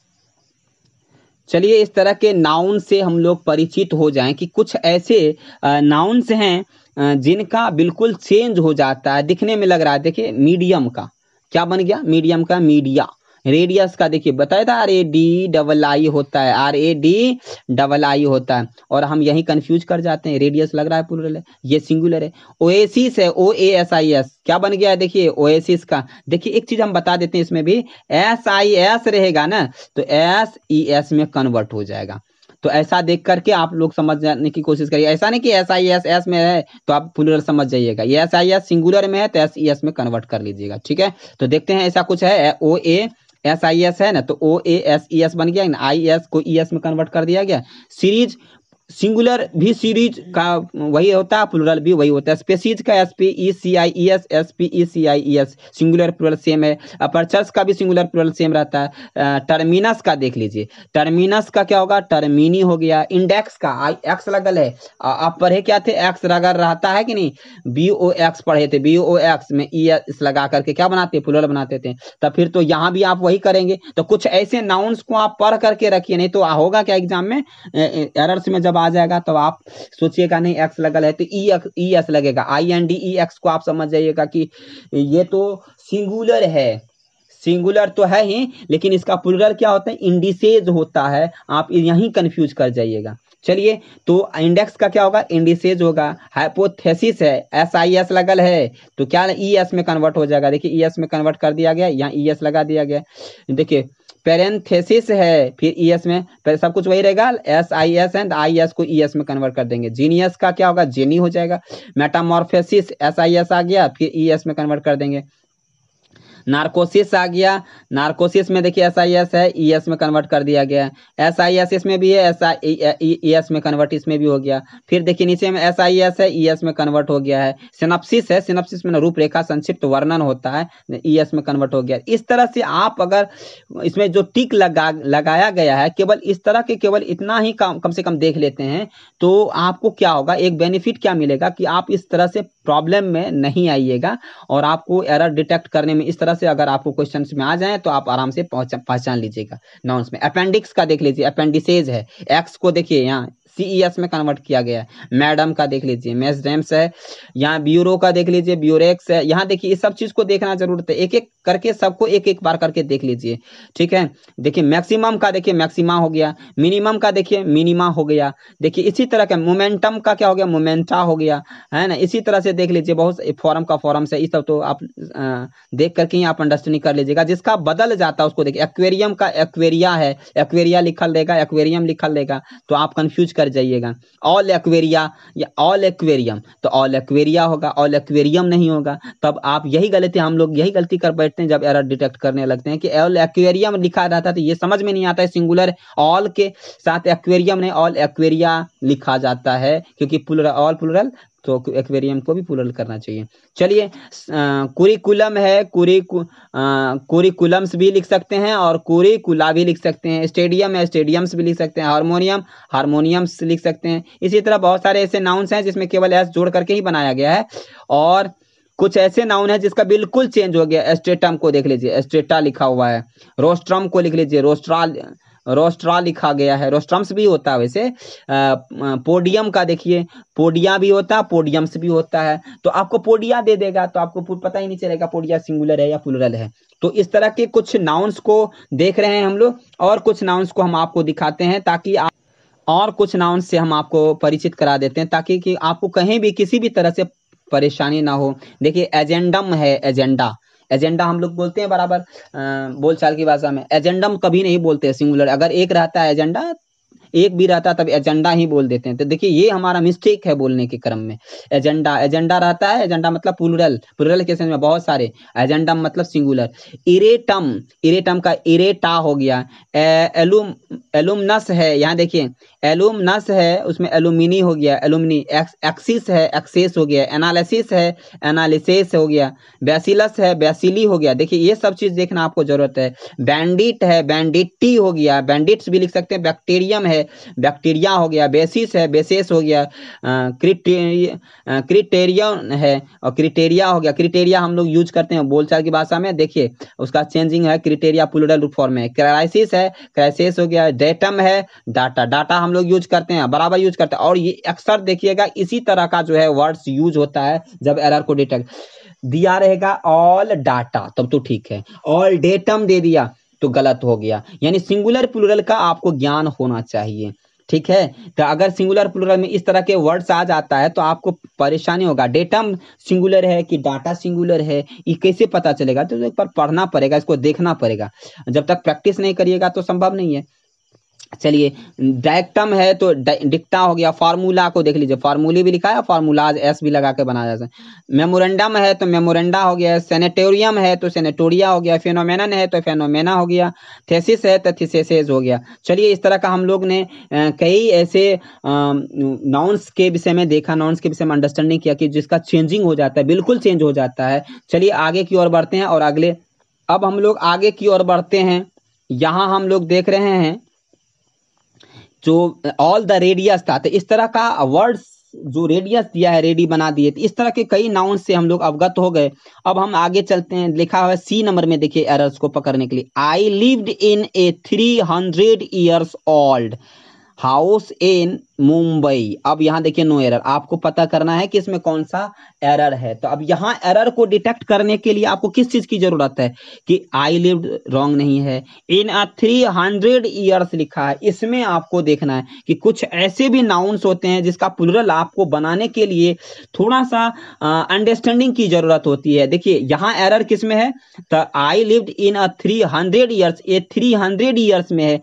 चलिए इस तरह के नाउन से हम लोग परिचित हो जाएं कि कुछ ऐसे नाउन्स हैं जिनका बिल्कुल चेंज हो जाता है, दिखने में लग रहा है। देखिए मीडियम का क्या बन गया, मीडियम का मीडिया। रेडियस का देखिए बताया था RADII होता है, RADII होता है और हम यही कंफ्यूज कर जाते हैं, रेडियस लग रहा है प्लूरल है, ये सिंगुलर है। ओएसिस है, OASIS क्या बन गया है, देखिए ओएसिस का। देखिए एक चीज हम बता देते हैं, इसमें भी SIS रहेगा ना तो SES में कन्वर्ट हो जाएगा। तो ऐसा देख करके आप लोग समझने की कोशिश करिए, ऐसा नहीं कि SIS में है तो आप प्लूरल समझ जाइएगा, ये SIS सिंगुलर में है तो SES में कन्वर्ट कर लीजिएगा, ठीक है। तो देखते हैं ऐसा कुछ है, OASIS है ना तो OASES बन गया ना, IS को ES में कन्वर्ट कर दिया गया। सीरीज सिंगुलर भी सीरीज का वही होता है, प्लूरल भी वही होता है। स्पेसीज का SPECIES SPECIES singular plural same है। अपर्चर्स का भी सिंगुलर प्लूरल सेम रहता है। टर्मिनस का देख लीजिए, टर्मिनस का क्या होगा, टर्मिनी हो गया। इंडेक्स का एक्स लगल है, आप पढ़े क्या थे, एक्स रगल रहता है कि नहीं, BOX पढ़े थे, BOX में ES लगा करके क्या बनाते, प्लूरल बनाते थे। तब फिर तो यहाँ भी आप वही करेंगे। तो कुछ ऐसे नाउन्स को आप पढ़ करके रखिए, नहीं तो होगा क्या एग्जाम में, एरर्स में जब आ जाएगा तो आप सोचिएगा नहीं एक्स लगल है तो ES लगेगा, INDEX को आप समझ जाइएगा कि ये तो सिंगुलर है, सिंगुलर तो है ही लेकिन इसका प्लूरल क्या होता है, इंडिसेज होता है, आप यहीं कंफ्यूज कर जाइएगा। चलिए तो इंडेक्स का क्या होगा, इंडिसेज होगा। हाइपोथेसिस है, SIS लगल है तो क्या ES में कन्वर्ट हो जाएगा, देखिए ES में कन्वर्ट कर दिया गया, यहाँ ES लगा दिया गया। देखिए पैरेंथेसिस है, फिर ES में सब कुछ वही रहेगा, SIS एंड IS को ES में कन्वर्ट कर देंगे। जीनियस का क्या होगा, जेनी हो जाएगा। मेटामॉर्फोसिस SIS आ गया, फिर ES में कन्वर्ट कर देंगे। नार्कोसिस आ गया, नार्कोसिस में देखिए SIS है, ES में कन्वर्ट कर दिया गया। SIS इसमें भी है, ES में कन्वर्ट इसमें भी हो गया। फिर देखिए नीचे में SIS है, ES में कन्वर्ट हो गया है। सिनॉप्सिस है, सिनॉप्सिस में रूपरेखा संक्षिप्त वर्णन होता है, ES में कन्वर्ट हो गया। इस तरह से आप अगर इसमें जो टिक लगाया गया है केवल इस तरह के, केवल इतना ही कम से कम देख लेते हैं तो आपको क्या होगा, एक बेनिफिट क्या मिलेगा कि आप इस तरह से प्रॉब्लम में नहीं आइएगा और आपको एरर डिटेक्ट करने में इस तरह से अगर आपको क्वेश्चंस में आ जाए तो आप आराम से पहचान लीजिएगा नाउन्स में। अपेंडिक्स का देख लीजिए, अपेंडिसेज है, एक्स को देखिए यहाँ CES में कन्वर्ट किया गया है। मैडम का देख लीजिए, मेसडेम्स है, यहाँ ब्यूरो का देख लीजिए, ब्यूरेक्स है। यहाँ देखिए इस सब चीज को देखना जरूरत है, एक एक करके सबको एक एक बार करके देख लीजिए, ठीक है। देखिए मैक्सिमम का देखिए मैक्सिमा हो गया, मिनिमम का देखिए मिनिमा हो गया। देखिए इसी तरह का मोमेंटम का क्या हो गया, मोमेंटा हो गया, है ना। इसी तरह से देख लीजिए बहुत फॉर्म का फॉर्म से, इस सब तो आप देख करके ही आप अंडरस्टैंडिंग कर लीजिएगा। जिसका बदल जाता है उसको देखिए, एक्वेरियम का एक्वेरिया है, एक्वेरिया लिखल देगा, एक्वेरियम लिखल देगा तो आप कंफ्यूज कर जाइएगा। ऑल एक्वेरिया या ऑल एक्वेरियम तो ऑल एक्वेरिया होगा, ऑल एक्वेरियम नहीं होगा। तब आप यही गलती, हम लोग यही गलती कर बैठते हैं जब एरर डिटेक्ट करने लगते हैं कि ऑल एक्वेरियम लिखा रहता है तो ये समझ में नहीं आता है, सिंगुलर ऑल के साथ एक्वेरियम नहीं ऑल एक्वेरिया लिखा जाता है क्योंकि प्लूरल ऑल प्लूरल तो एक्वेरियम को भी प्लूरल करना चाहिए। चलिए कुरिकुलम है, कुरिकुलम्स भी लिख सकते हैं और कुरिकुला भी लिख सकते हैं। स्टेडियम है, स्टेडियम्स भी लिख सकते हैं। हारमोनियम, हारमोनियम्स लिख सकते हैं। इसी तरह बहुत सारे ऐसे नाउन्स हैं जिसमें केवल एस जोड़ करके ही बनाया गया है और कुछ ऐसे नाउन है जिसका बिल्कुल चेंज हो गया। एस्ट्रेटम को देख लीजिए, एस्ट्रेटा लिखा हुआ है। रोस्ट्रम को लिख लीजिए, रोस्ट्राल रोस्ट्रा लिखा गया है, रोस्ट्रम्स भी होता है वैसे। पोडियम का देखिए, पोडिया भी होता है, पोडियम्स भी होता है। तो आपको पोडिया दे देगा तो आपको पता ही नहीं चलेगा पोडिया सिंगुलर है या प्लूरल है। तो इस तरह के कुछ नाउन्स को देख रहे हैं हम लोग, और कुछ नाउन्स को हम आपको दिखाते हैं ताकि आप, और कुछ नाउन से हम आपको परिचित करा देते हैं ताकि कि आपको कहीं भी किसी भी तरह से परेशानी ना हो। देखिए एजेंडम है, एजेंडा, एजेंडा हम लोग बोलते हैं बराबर बोलचाल की भाषा में। एजेंडम कभी नहीं बोलते हैं सिंगुलर, अगर एक रहता है एजेंडा, एक भी रहता तब एजेंडा ही बोल देते हैं। तो देखिए ये हमारा मिस्टेक है बोलने के क्रम में। एजेंडा, एजेंडा रहता है, एजेंडा मतलब प्लूरल, प्लूरल के सेंस में बहुत सारे, एजेंडम मतलब सिंगुलर। इरेटम, इरेटम का इरेटा हो गया। एलुम, एलुमनस है, यहाँ देखिए एलुमनस है, उसमें एलुमिनी हो गया, एलुमिनी। एक्सिस है, एक्सेस हो गया। एनालिसिस है, एनालिसिस हो गया। बैसिलस है, बैसिली हो गया। देखिए ये सब चीज देखना आपको जरूरत है। बैंडिट है, बैंडिटी हो गया, बैंडिट्स भी लिख सकते हैं। बैक्टीरियम है, बैक्टीरिया हो गया। बेसिस है, बेसिस हो गया। क्रिटेरियन है और क्रिटेरिया हो गया। क्रिटेरिया हम लोग यूज करते हैं बोलचाल की भाषा में, देखिए उसका चेंजिंग है, क्रिटेरिया प्लूरल रूप फॉर्म में। क्राइसिस है, क्राइसिस हो गया। डेटम है, डाटा, डाटा हम लोग यूज करते हैं, बराबर यूज करते हैं। और ये अक्सर देखिएगा इसी तरह का जो है वर्ड्स यूज होता है जब एरर को डिटेक्ट दिया रहेगा। ऑल डाटा तब तो ठीक है, ऑल डेटम दे दिया तो गलत हो गया। यानी सिंगुलर प्लूरल का आपको ज्ञान होना चाहिए, ठीक है। तो अगर सिंगुलर प्लूरल में इस तरह के वर्ड्स आ जाता है तो आपको परेशानी होगा। डेटम सिंगुलर है कि डाटा सिंगुलर है, ये कैसे पता चलेगा? तो एक बार पढ़ना पड़ेगा, इसको देखना पड़ेगा। जब तक प्रैक्टिस नहीं करिएगा तो संभव नहीं है। चलिए डायक्टम है तो डिक्टा हो गया। फार्मूला को देख लीजिए, फार्मूले भी लिखा है, फार्मूलाज एस भी लगा के बनाया जाता है। मेमोरेंडम है तो मेमोरेंडा हो गया। सेनेटोरियम है तो सेनेटोरिया हो गया। फेनोमेनन है तो फेनोमेना हो गया। थेसिस है तो थीसेसेस हो गया। चलिए इस तरह का हम लोग ने कई ऐसे नाउन्स के विषय में देखा, नाउन्स के विषय में अंडरस्टैंडिंग किया कि जिसका चेंजिंग हो जाता है, बिल्कुल चेंज हो जाता है। चलिए आगे की ओर बढ़ते हैं और अगले, अब हम लोग आगे की ओर बढ़ते हैं। यहाँ हम लोग देख रहे हैं जो ऑल द रेडियस था, तो इस तरह का वर्ड्स जो रेडियस दिया है, रेडी बना दिए, तो इस तरह के कई नाउन से हम लोग अवगत हो गए। अब हम आगे चलते हैं, लिखा हुआ है सी नंबर में, देखिए एरर्स को पकड़ने के लिए। I lived in A 300 years old house in Mumbai. अब यहाँ देखिए नो एरर, आपको पता करना है कि इसमें कौन सा एरर है। तो अब यहाँ एरर को डिटेक्ट करने के लिए आपको किस चीज की जरूरत है कि आई लिव्ड रॉन्ग नहीं है, इन 300 years लिखा है। इसमें आपको देखना है कि कुछ ऐसे भी नाउन्स होते हैं जिसका प्लूरल आपको बनाने के लिए थोड़ा सा अंडरस्टैंडिंग की जरूरत होती है। देखिए यहाँ एरर किस में है, तो आई लिव्ड इन 300 years, ये 300 years में है।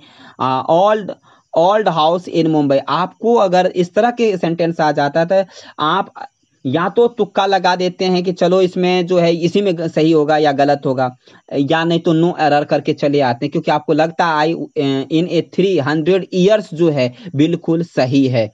ओल्ड हाउस इन मुंबई, आपको अगर इस तरह के सेंटेंस आ जाता है तो आप या तो तुक्का लगा देते हैं कि चलो इसमें जो है इसी में सही होगा या गलत होगा, या नहीं तो नो एरर करके चले आते हैं, क्योंकि आपको लगता है आई इन ए 300 years जो है बिल्कुल सही है,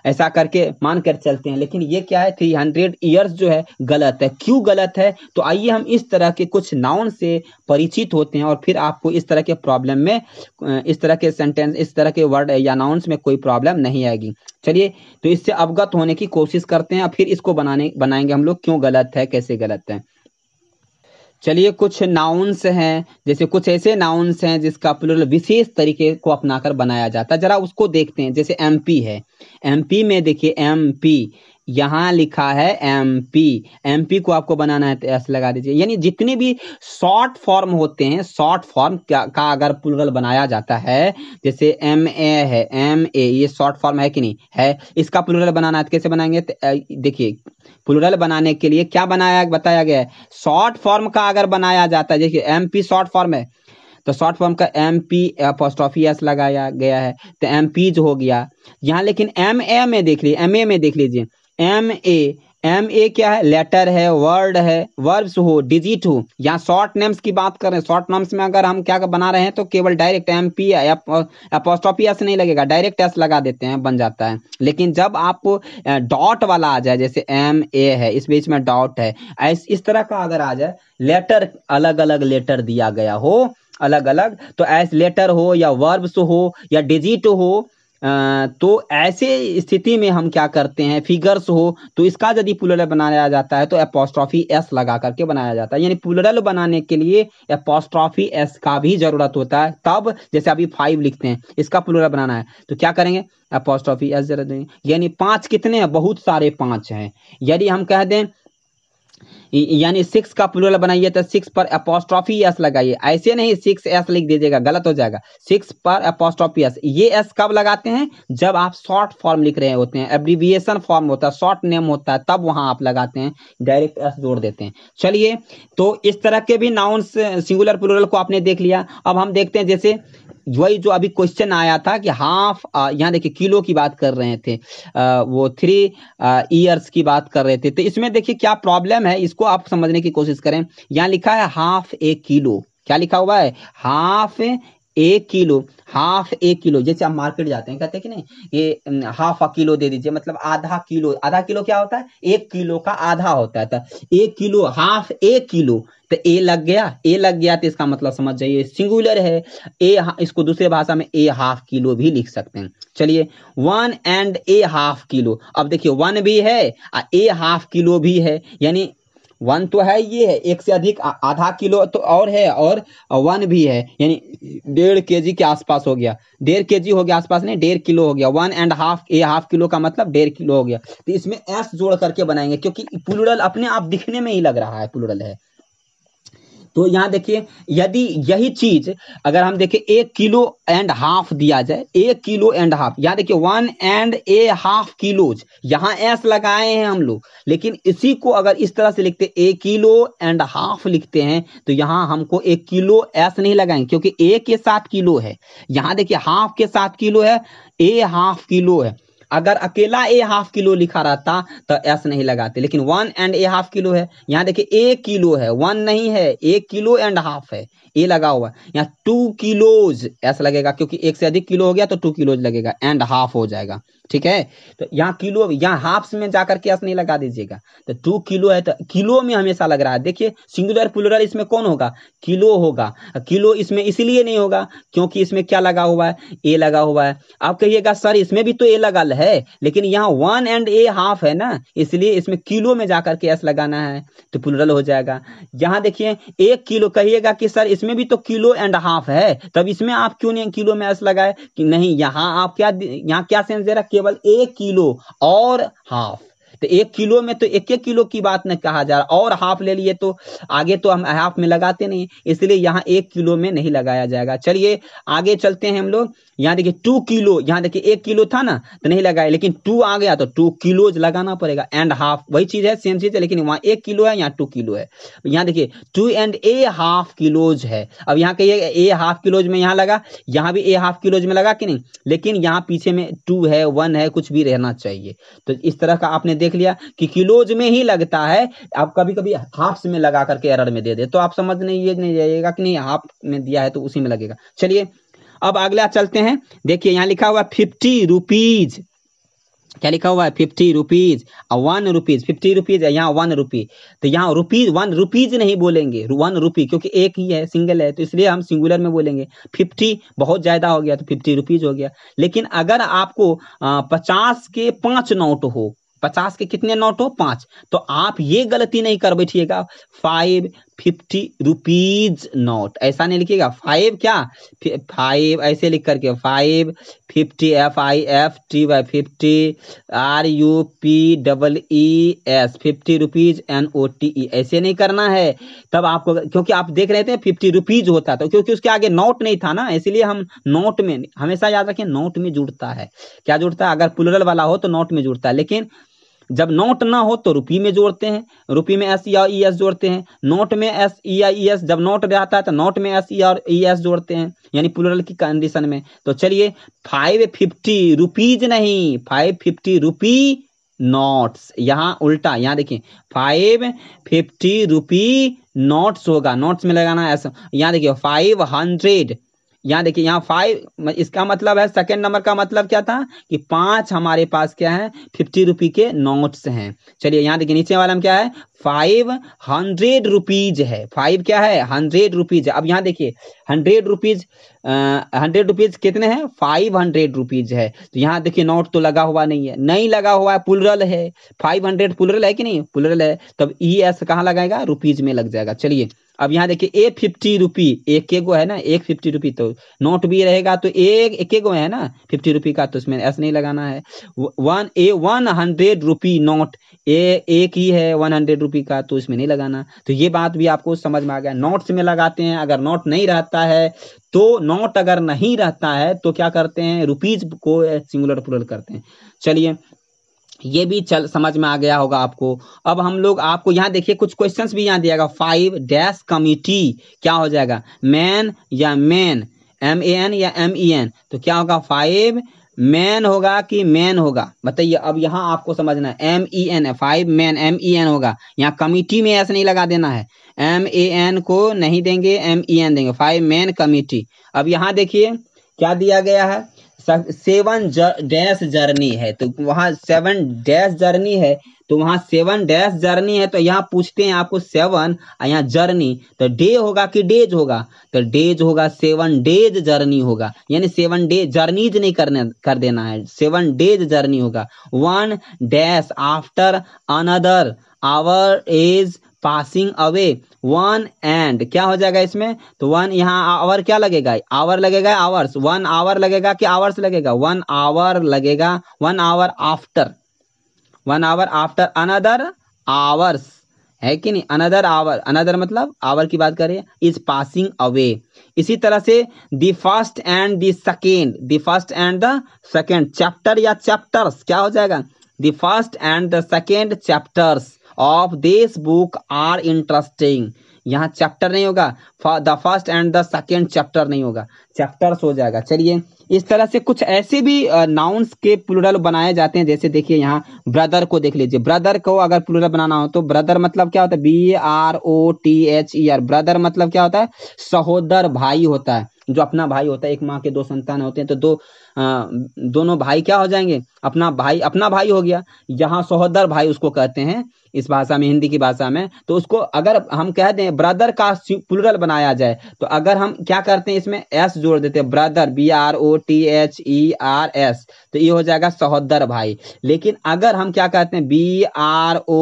ऐसा करके मान कर चलते हैं। लेकिन ये क्या है, 300 years जो है गलत है। क्यों गलत है? तो आइए हम इस तरह के कुछ नाउन से परिचित होते हैं और फिर आपको इस तरह के प्रॉब्लम में, इस तरह के सेंटेंस, इस तरह के वर्ड या नाउन्स में कोई प्रॉब्लम नहीं आएगी। चलिए तो इससे अवगत होने की कोशिश करते हैं और फिर इसको बनाएंगे हम लोग, क्यों गलत है, कैसे गलत है। चलिए कुछ नाउन्स हैं, जैसे कुछ ऐसे नाउन्स हैं जिसका प्लूरल विशेष तरीके को अपनाकर बनाया जाता है, जरा उसको देखते हैं। जैसे एमपी है, एमपी में देखिए एमपी, यहाँ लिखा है एमपी, एमपी को आपको बनाना है तो एस लगा दीजिए। यानी जितने भी शॉर्ट फॉर्म होते हैं, शॉर्ट फॉर्म का अगर प्लूरल बनाया जाता है, जैसे एम ए है, एम ए, ये शॉर्ट फॉर्म है कि नहीं है, इसका प्लूरल बनाना है तो कैसे बनाएंगे? देखिए प्लूरल बनाने के लिए क्या बताया गया है, शॉर्ट फॉर्म का अगर बनाया जाता है, देखिए एमपी शॉर्ट फॉर्म है तो शॉर्ट फॉर्म का एमपी अपोस्ट्रोफी एस लगाया गया है तो एमपीज हो गया यहाँ। लेकिन एम ए में देख लीजिए, एम ए में देख लीजिए, एम ए क्या है, लेटर है, वर्ड है, वर्ब्स हो, डिजिट हो। यहाँ शॉर्ट नेम्स की बात कर रहे हैं, शॉर्ट नेम्स में अगर हम क्या बना रहे हैं तो केवल डायरेक्ट एमपी अपोस्ट्रोफी एस नहीं लगेगा, डायरेक्ट एस लगा देते हैं, बन जाता है। लेकिन जब आप डॉट वाला आ जाए, जैसे एम ए है, इस बीच में डॉट है, इस तरह का अगर आ जाए, लेटर अलग अलग लेटर दिया गया हो, अलग अलग, तो एस लेटर हो या वर्ब्स हो या डिजिट हो, तो ऐसे स्थिति में हम क्या करते हैं, फिगर्स हो तो इसका यदि प्लूरल बनाया जाता है तो एपोस्ट्रॉफी एस लगा करके बनाया जाता है। यानी प्लूरल बनाने के लिए एपोस्ट्रॉफी एस का भी जरूरत होता है। तब जैसे अभी 5 लिखते हैं, इसका प्लूरल बनाना है तो क्या करेंगे, एपोस्ट्रॉफी एस जरूरत देंगे। यानी 5 कितने हैं, बहुत सारे 5 हैं। यदि हम कह दें यानी 6 का प्लूरल बनाइए तो 6 पर एपोस्ट्रॉफी एस लगाइए, ऐसे नहीं 6 एस लिख दीजिएगा, गलत हो जाएगा। 6 पर एपोस्ट्रॉफी एस, ये एस कब लगाते हैं, जब आप शॉर्ट फॉर्म लिख रहे होते हैं, एब्रीविएशन फॉर्म होता है, शॉर्ट नेम होता है, तब वहां आप लगाते हैं, डायरेक्ट एस जोड़ देते हैं। चलिए, तो इस तरह के भी नाउन्स सिंगुलर प्लूरल को आपने देख लिया। अब हम देखते हैं जैसे वही जो अभी क्वेश्चन आया था कि हाफ, यहाँ देखिए किलो की बात कर रहे थे, वो 3 ईयर्स की बात कर रहे थे। तो इसमें देखिए क्या प्रॉब्लम है, इसको आप समझने की कोशिश करें। यहाँ लिखा है हाफ ए किलो, क्या लिखा हुआ है, हाफ ए किलो। हाफ ए किलो, जैसे आप मार्केट जाते हैं कहते हैं कि नहीं, ये हाफ अ किलो दे दीजिए, मतलब आधा किलो। आधा किलो क्या होता है, 1 किलो का आधा होता है। तो 1 किलो, हाफ ए किलो, तो ए लग गया, ए लग गया तो इसका मतलब समझ जाइए सिंगुलर है। ए, इसको दूसरे भाषा में ए हाफ किलो भी लिख सकते हैं। चलिए, 1 एंड ए हाफ किलो। अब देखिए 1 भी है और ए हाफ किलो भी है, यानी 1 तो है, ये है 1 से अधिक, आधा किलो तो और है, और 1 भी है, यानी 1.5 kg के आसपास हो गया, 1.5 kg हो गया आसपास, नहीं 1.5 किलो हो गया। 1 and half, A half kilo का मतलब 1.5 किलो हो गया। तो इसमें एस जोड़ करके बनाएंगे, क्योंकि प्लूरल अपने आप दिखने में ही लग रहा है प्लूरल है। तो यहाँ देखिए, यदि यही चीज अगर हम देखें 1 किलो एंड हाफ दिया जाए, 1 किलो एंड हाफ, यहाँ देखिए 1 एंड ए हाफ किलोज, यहाँ एस लगाए हैं हम लोग, लेकिन इसी को अगर इस तरह से लिखते 1 किलो एंड हाफ लिखते हैं तो यहाँ हमको 1 किलो एस नहीं लगाएंगे, क्योंकि ए के साथ किलो है। यहाँ देखिए हाफ के साथ किलो है, ए हाफ किलो है। अगर अकेला ए हाफ किलो लिखा रहता तो एस नहीं लगाते, लेकिन 1 एंड ए हाफ किलो है। यहाँ देखिए 1 किलो है, 1 नहीं है, 1 किलो एंड हाफ है, ए लगा हुआ है। यहाँ 2 किलोज एस लगेगा, क्योंकि 1 से अधिक किलो हो गया तो 2 किलोज लगेगा, एंड हाफ हो जाएगा। ठीक है, तो यहाँ किलो, यहाँ हाफ में जाकर के एस नहीं लगा दीजिएगा। तो 2 किलो है तो किलो में हमेशा लग रहा है। देखिए सिंगुलर प्लूरल इसमें कौन होगा, किलो होगा। किलो इसमें इसलिए नहीं होगा क्योंकि इसमें क्या लगा हुआ है, ए लगा हुआ है। आप कहिएगा सर इसमें भी तो ए लगा है, लेकिन यहाँ 1 एंड ए हाफ है ना, इसलिए इसमें किलो में जाकर के एस लगाना है तो प्लूरल हो जाएगा। यहाँ देखिए 1 किलो, कहिएगा कि सर इसमें भी तो किलो एंड हाफ है, तब इसमें आप क्यों नहीं किलो में एस लगाए, कि नहीं, यहाँ आप क्या, यहाँ क्या सेंस दे रहा, केवल 1 किलो और हाफ। तो 1 किलो में तो 1 किलो की बात न कहा जा रहा, और हाफ ले लिए तो आगे तो हम हाफ में लगाते नहीं, इसलिए यहाँ 1 किलो में नहीं लगाया जाएगा। चलिए आगे चलते हैं हम लोग। यहाँ देखिए 2 किलो, यहाँ देखिए 1 किलो था ना तो नहीं लगाया, लेकिन 2 आ गया तो 2 किलोज लगाना पड़ेगा। एंड हाफ वही चीज है, सेम चीज है, लेकिन वहाँ 1 किलो है, यहाँ 2 किलो है। यहाँ देखिए 2 एंड ए हाफ किलोज है। अब यहाँ कहिए ए हाफ किलोज में यहाँ लगा, यहाँ भी ए हाफ किलोज में लगा कि नहीं, लेकिन यहाँ पीछे में 2 है, 1 है, कुछ भी रहना चाहिए। तो इस तरह का आपने देख लिया कि किलोज में ही लगता है। आप कभी कभी हाफ में लगा करके एरर में दे दे तो आप समझने ये नहीं जाइएगा कि नहीं हाफ में दिया है तो उसी में लगेगा। चलिए अब अगला चलते हैं। देखिए यहाँ लिखा हुआ 50 रुपीज, क्या लिखा हुआ है, 50 रुपीज, 1 रुपीज, 50 रुपीज है, यहाँ 1 रुपी। तो यहाँ रुपीज, 1 रुपीज नहीं बोलेंगे, 1 रुपी, क्योंकि एक ही है, सिंगल है, तो इसलिए हम सिंगुलर में बोलेंगे। 50 बहुत ज्यादा हो गया तो 50 रुपीज हो गया। लेकिन अगर आपको 50 के 5 नोट हो, 50 के कितने नोट हो, 5, तो आप ये गलती नहीं कर बैठिएगा 50 रुपीज नोट, ऐसा नहीं लिखिएगा। 5 क्या, 5 ऐसे लिख करके 5 50 FIFTY 50 RUPEES 50 रुपीज NOTE, ऐसे नहीं करना है। तब आपको, क्योंकि आप देख रहे थे 50 रुपीज होता था, क्योंकि उसके आगे नोट नहीं था ना, इसलिए हम नोट में, हमेशा याद रखें नोट में जुड़ता है। क्या जुड़ता है, अगर प्लूरल वाला हो तो नोट में जुड़ता है, लेकिन जब नोट ना हो तो रुपी में जोड़ते हैं, रुपी में SES जोड़ते हैं, नोट में SEIS, जब नोट रहता है तो नोट में SES जोड़ते हैं, यानी प्लूरल की कंडीशन में। तो चलिए 550 रुपीज नहीं, 550 रुपी नोट्स, यहाँ उल्टा, यहाँ देखिए 550 रुपी नोट्स होगा, नोट्स में लगाना है ऐसा। यहाँ देखिए 500 यहाँ देखिए, यहाँ 5, इसका मतलब है सेकंड नंबर का मतलब क्या था कि 5 हमारे पास क्या है 50 रुपी के नोट्स हैं। चलिए यहाँ देखिए नीचे वाला में क्या है 500 रुपीज है। 5 क्या है 100 रुपीज। अब यहाँ देखिए 100 रुपीज, 100 रुपीज कितने हैं 500 रुपीज है। तो यहाँ देखिए नोट तो लगा हुआ नहीं है, नहीं लगा हुआ है, प्लुरल है। 500 प्लुरल है कि नहीं, प्लुरल है, तब ई एस कहाँ लगाएगा रुपीज में लग जाएगा। चलिए अब यहाँ देखिए ए 50 रुपी, एक गो है ना, एक 50 रुपी, तो नोट भी रहेगा तो एक गो है ना 50 रुपी का, तो इसमें एस नहीं लगाना है। 100 रुपी नोट, एक ही है 100 रुपी का, तो इसमें नहीं लगाना। तो ये बात भी आपको समझ में आ गया। नोट्स में लगाते हैं, अगर नोट नहीं रहता है तो नोट अगर नहीं रहता है तो क्या करते हैं रुपीज को सिंगुलर प्लुरल करते हैं। चलिए ये भी चल समझ में आ गया होगा आपको। अब हम लोग आपको यहाँ देखिए कुछ क्वेश्चंस भी यहाँ दिया 5 डैश कमिटी क्या हो जाएगा, मैन या मैन, MAN या MEN, तो क्या होगा 5 मैन होगा कि मैन होगा, बताइए। अब यहाँ आपको समझना है MEN है, 5 मैन MEN होगा। यहाँ कमिटी में ऐसा नहीं लगा देना है, MAN को नहीं देंगे, MEN देंगे, 5 मैन कमिटी। अब यहाँ देखिए क्या दिया गया है 7 डैश जर्नी है, तो वहां 7 डैश जर्नी है, तो वहां 7 डैश जर्नी है, तो यहाँ पूछते हैं आपको 7 यहाँ जर्नी, तो डे होगा कि डेज होगा, तो डेज होगा, 7 डेज जर्नी होगा, यानी 7 डे जर्नीज नहीं कर देना है, 7 डेज जर्नी होगा। 1 dash after another our is passing away, 1 and क्या हो जाएगा इसमें, तो 1 यहाँ आवर क्या लगेगा, आवर लगेगा, आवर्स, 1 आवर लगेगा कि आवर्स लगेगा, 1 आवर लगेगा, 1 hour after, 1 hour after another hours, है कि नहीं, अनदर आवर, अनदर मतलब आवर की बात करें, इज पासिंग अवे। इसी तरह से the first and the second, the first and the second chapter या चैप्टर्स क्या हो जाएगा, the first and the second chapters of this book are interesting, यहाँ चैप्टर नहीं होगा, the first and the second chapter नहीं होगा, चैप्टर्स हो जाएगा। चलिए इस तरह से कुछ ऐसे भी नाउन्स के प्लुरल बनाए जाते हैं, जैसे देखिए यहाँ ब्रदर को देख लीजिए, ब्रदर को अगर प्लुरल बनाना हो तो ब्रदर मतलब क्या होता है BROTHER, ब्रदर मतलब क्या होता है सहोदर भाई होता है, जो अपना भाई होता है, एक माँ के 2 संतान होते हैं तो दोनों भाई क्या हो जाएंगे, अपना भाई हो गया। यहाँ सहोदर भाई उसको कहते हैं इस भाषा में, हिंदी की भाषा में। तो उसको अगर हम कह दें ब्रदर का प्लुरल बनाया जाए, तो अगर हम क्या करते हैं इसमें एस जोड़ देते हैं, ब्रदर BROTHERS, तो ये हो जाएगा सहोदर भाई। लेकिन अगर हम क्या कहते हैं BROTHER,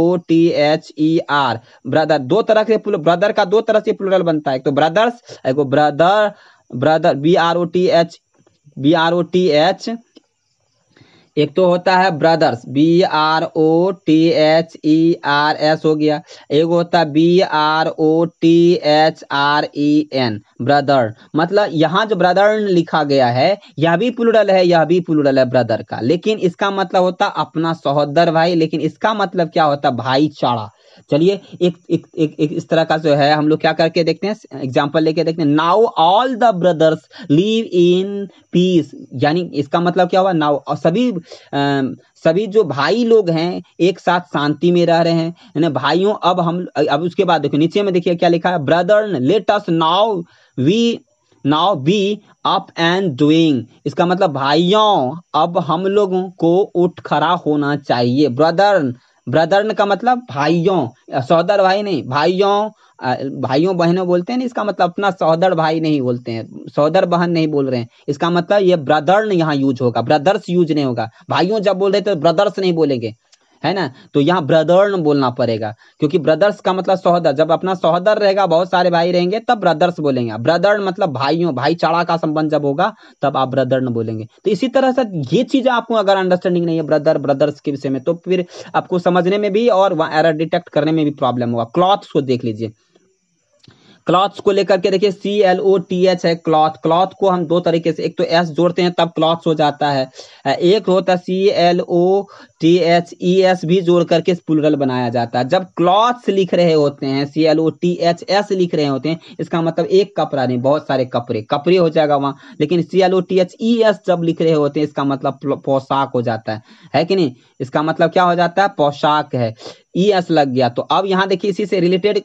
ब्रदर, दो तरह से ब्रदर का 2 तरह से प्लुरल बनता है, एक तो ब्रदर्स, एक ब्रदर BROTH, एक तो होता है ब्रदर्स BROTHERS हो गया, एक होता है BROTHREN ब्रदर। मतलब यहाँ जो ब्रदर लिखा गया है यह भी प्लुरल है, यह भी प्लुरल है ब्रदर का, लेकिन इसका मतलब होता अपना सहोदर भाई, लेकिन इसका मतलब क्या होता भाईचारा। चलिए एक इस तरह का जो है हम लोग क्या करके देखते हैं, एग्जांपल लेके देखते हैं। Now all the brothers live in peace, यानी इसका मतलब क्या हुआ, नाउ सभी जो भाई लोग हैं एक साथ शांति में रह रहे हैं, यानी भाइयों। अब उसके बाद देखो नीचे में देखिए क्या लिखा है, brother let us now be up and doing, इसका मतलब भाइयों अब हम लोगों को उठ खड़ा होना चाहिए। ब्रदर का मतलब भाइयों, सहोदर भाई नहीं, भाइयों बहनों बोलते हैं ना, इसका मतलब अपना सहोदर भाई नहीं बोलते हैं, सहोदर बहन नहीं बोल रहे हैं, इसका मतलब ये ब्रदर यहाँ यूज होगा, ब्रदर्स यूज नहीं होगा। भाइयों जब बोल रहे तो ब्रदर्स नहीं बोलेंगे, है ना, तो यहाँ ब्रदर बोलना पड़ेगा, क्योंकि ब्रदर्स का मतलब सहोदर, जब अपना सहोदर रहेगा, बहुत सारे भाई रहेंगे तब ब्रदर्स बोलेंगे। ब्रदर मतलब भाइयों, भाईचारा का संबंध जब होगा तब आप ब्रदर बोलेंगे। तो इसी तरह से ये चीज आपको अगर अंडरस्टैंडिंग नहीं है ब्रदर्स के विषय में, तो फिर आपको समझने में भी और वहां एरर डिटेक्ट करने में भी प्रॉब्लम होगा। क्लॉथ्स को देख लीजिए, क्लॉथ्स को लेकर के देखिए CLOTH है क्लॉथ, क्लॉथ को हम 2 तरीके से, एक तो S जोड़ते हैं तब क्लॉथ्स हो जाता है, एक होता है CLOTHES भी जोड़ करके प्लुरल बनाया जाता है। जब क्लॉथ्स लिख रहे होते हैं, CLOTHS लिख रहे होते हैं, इसका मतलब एक कपड़ा नहीं, बहुत सारे कपड़े हो जाएगा वहां। लेकिन CLOTHES जब लिख रहे होते हैं इसका मतलब पोशाक हो जाता है कि नहीं, इसका मतलब क्या हो जाता है पोशाक है। ई एस लग गया। तो अब यहाँ देखिए इसी से रिलेटेड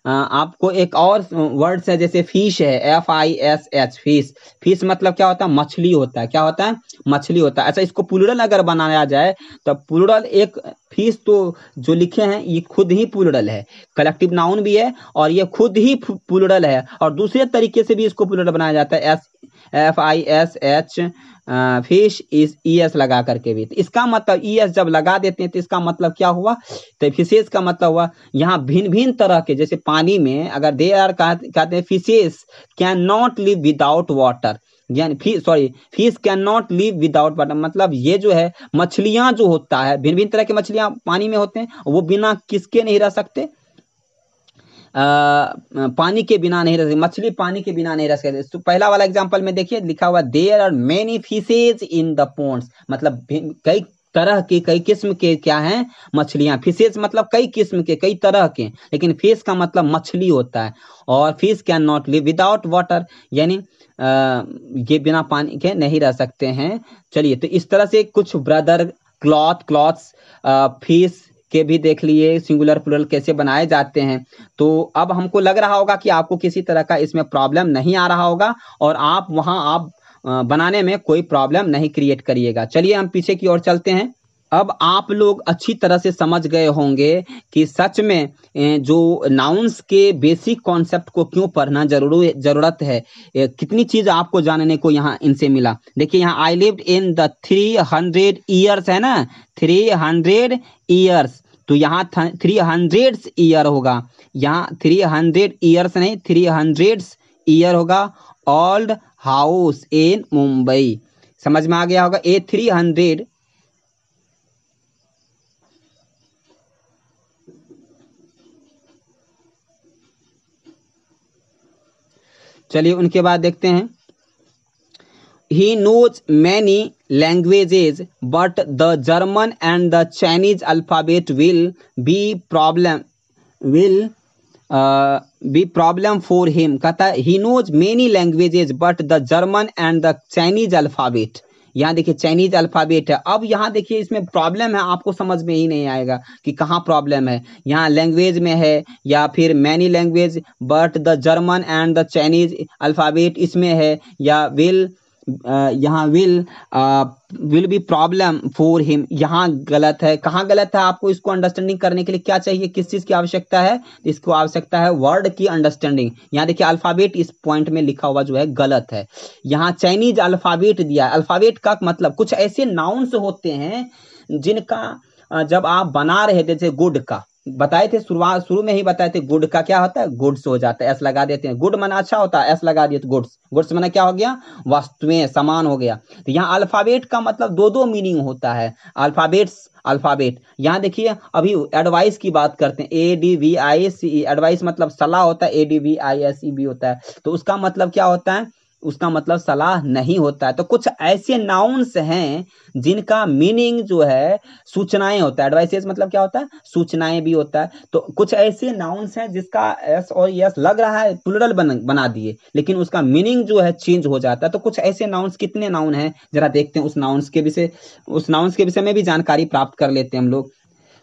आपको एक और वर्ड्स है, जैसे फिश है, FISH, फिश। फिश मतलब क्या होता है? मछली होता है। क्या होता है? मछली होता है। अच्छा, इसको प्लूरल अगर बनाया जाए तो प्लूरल एक फिश, तो जो लिखे हैं ये खुद ही प्लूरल है, कलेक्टिव नाउन भी है और ये खुद ही प्लूरल है। और दूसरे तरीके से भी इसको प्लूरल बनाया जाता है, FISH, फिश इस ES लगा करके भी। तो इसका मतलब ES जब लगा देते हैं तो इसका मतलब क्या हुआ? तो फिशेस का मतलब हुआ यहाँ भिन्न भिन्न तरह के, जैसे पानी में अगर दे आर कहते हैं fishes can not live without water, यानी fish can not live without water, मतलब ये जो है मछलियां जो होता है, भिन्न भिन्न तरह की मछलियां पानी में होते हैं, वो बिना किसके नहीं रह सकते? पानी के बिना नहीं रह सकती, मछली पानी के बिना नहीं रह सकती। तो पहला वाला एग्जांपल में देखिए लिखा हुआ there are many fishes in the ponds, मतलब कई तरह की, कई किस्म के क्या हैं? मछलियां। फिशेज मतलब कई किस्म के, कई तरह के, लेकिन फिश का मतलब मछली होता है। और fish can not live without water, यानी ये बिना पानी के नहीं रह सकते हैं। चलिए, तो इस तरह से कुछ ब्रदर, क्लॉथ्स, फिश के भी देख लिए सिंगुलर प्लूरल कैसे बनाए जाते हैं। तो अब हमको लग रहा होगा कि आपको किसी तरह का इसमें प्रॉब्लम नहीं आ रहा होगा और आप बनाने में कोई प्रॉब्लम नहीं क्रिएट करिएगा। चलिए हम पीछे की ओर चलते हैं। अब आप लोग अच्छी तरह से समझ गए होंगे कि सच में जो नाउन्स के बेसिक कॉन्सेप्ट को क्यों पढ़ना जरूरत है, कितनी चीज आपको जानने को यहाँ इनसे मिला। देखिए यहाँ I lived in the 300 years है ना, 300 ईयर्स, तो यहाँ 300 ईयर होगा, यहाँ 300 ईयर्स नहीं 300 ईयर होगा। ओल्ड हाउस इन मुंबई, समझ में आ गया होगा। ए 300, चलिए उनके बाद देखते हैं। He knows many languages, but the German and the Chinese alphabet will be problem for him। कहता है he knows many languages, but the German and the Chinese alphabet। यहाँ देखिए चाइनीज अल्फाबेट है। अब यहाँ देखिए इसमें प्रॉब्लम है, आपको समझ में ही नहीं आएगा कि कहाँ प्रॉब्लम है। यहाँ लैंग्वेज में है या फिर many language but the German and the Chinese alphabet इसमें है, या यहाँ will be problem for him, यहाँ गलत है। कहाँ गलत है? आपको इसको अंडरस्टैंडिंग करने के लिए क्या चाहिए, किस चीज की आवश्यकता है? इसको आवश्यकता है वर्ड की अंडरस्टैंडिंग। यहाँ देखिए अल्फाबेट इस पॉइंट में लिखा हुआ जो है गलत है। यहाँ चाइनीज अल्फाबेट दिया है। अल्फाबेट का मतलब कुछ ऐसे नाउन्स होते हैं जिनका जब आप बना रहे थे, जैसे गुड का बताए थे, शुरू में ही बताए थे, गुड का क्या होता है? गुड्स हो जाता है, एस लगा देते हैं। गुड माना अच्छा होता है, एस लगा दिए तो गुड्स माना क्या हो गया? वस्तुएं, सामान हो गया। तो यहाँ अल्फाबेट का मतलब दो मीनिंग होता है। अल्फाबेट यहाँ देखिए, अभी एडवाइस की बात करते हैं, ADVICE, एडवाइस मतलब सलाह होता है, ADVISE भी होता है। तो उसका मतलब क्या होता है? उसका मतलब सलाह नहीं होता है। तो कुछ ऐसे नाउन्स हैं जिनका मीनिंग जो है सूचनाएं होता है। एडवाइसेस मतलब क्या होता है? सूचनाएं भी होता है। तो कुछ ऐसे नाउन्स हैं जिसका एस और यस लग रहा है, प्लूरल बना दिए, लेकिन उसका मीनिंग जो है चेंज हो जाता है। तो कुछ ऐसे नाउन्स, कितने नाउन हैं जरा देखते हैं, उस नाउन्स के विषय में भी जानकारी प्राप्त कर लेते हैं हम लोग।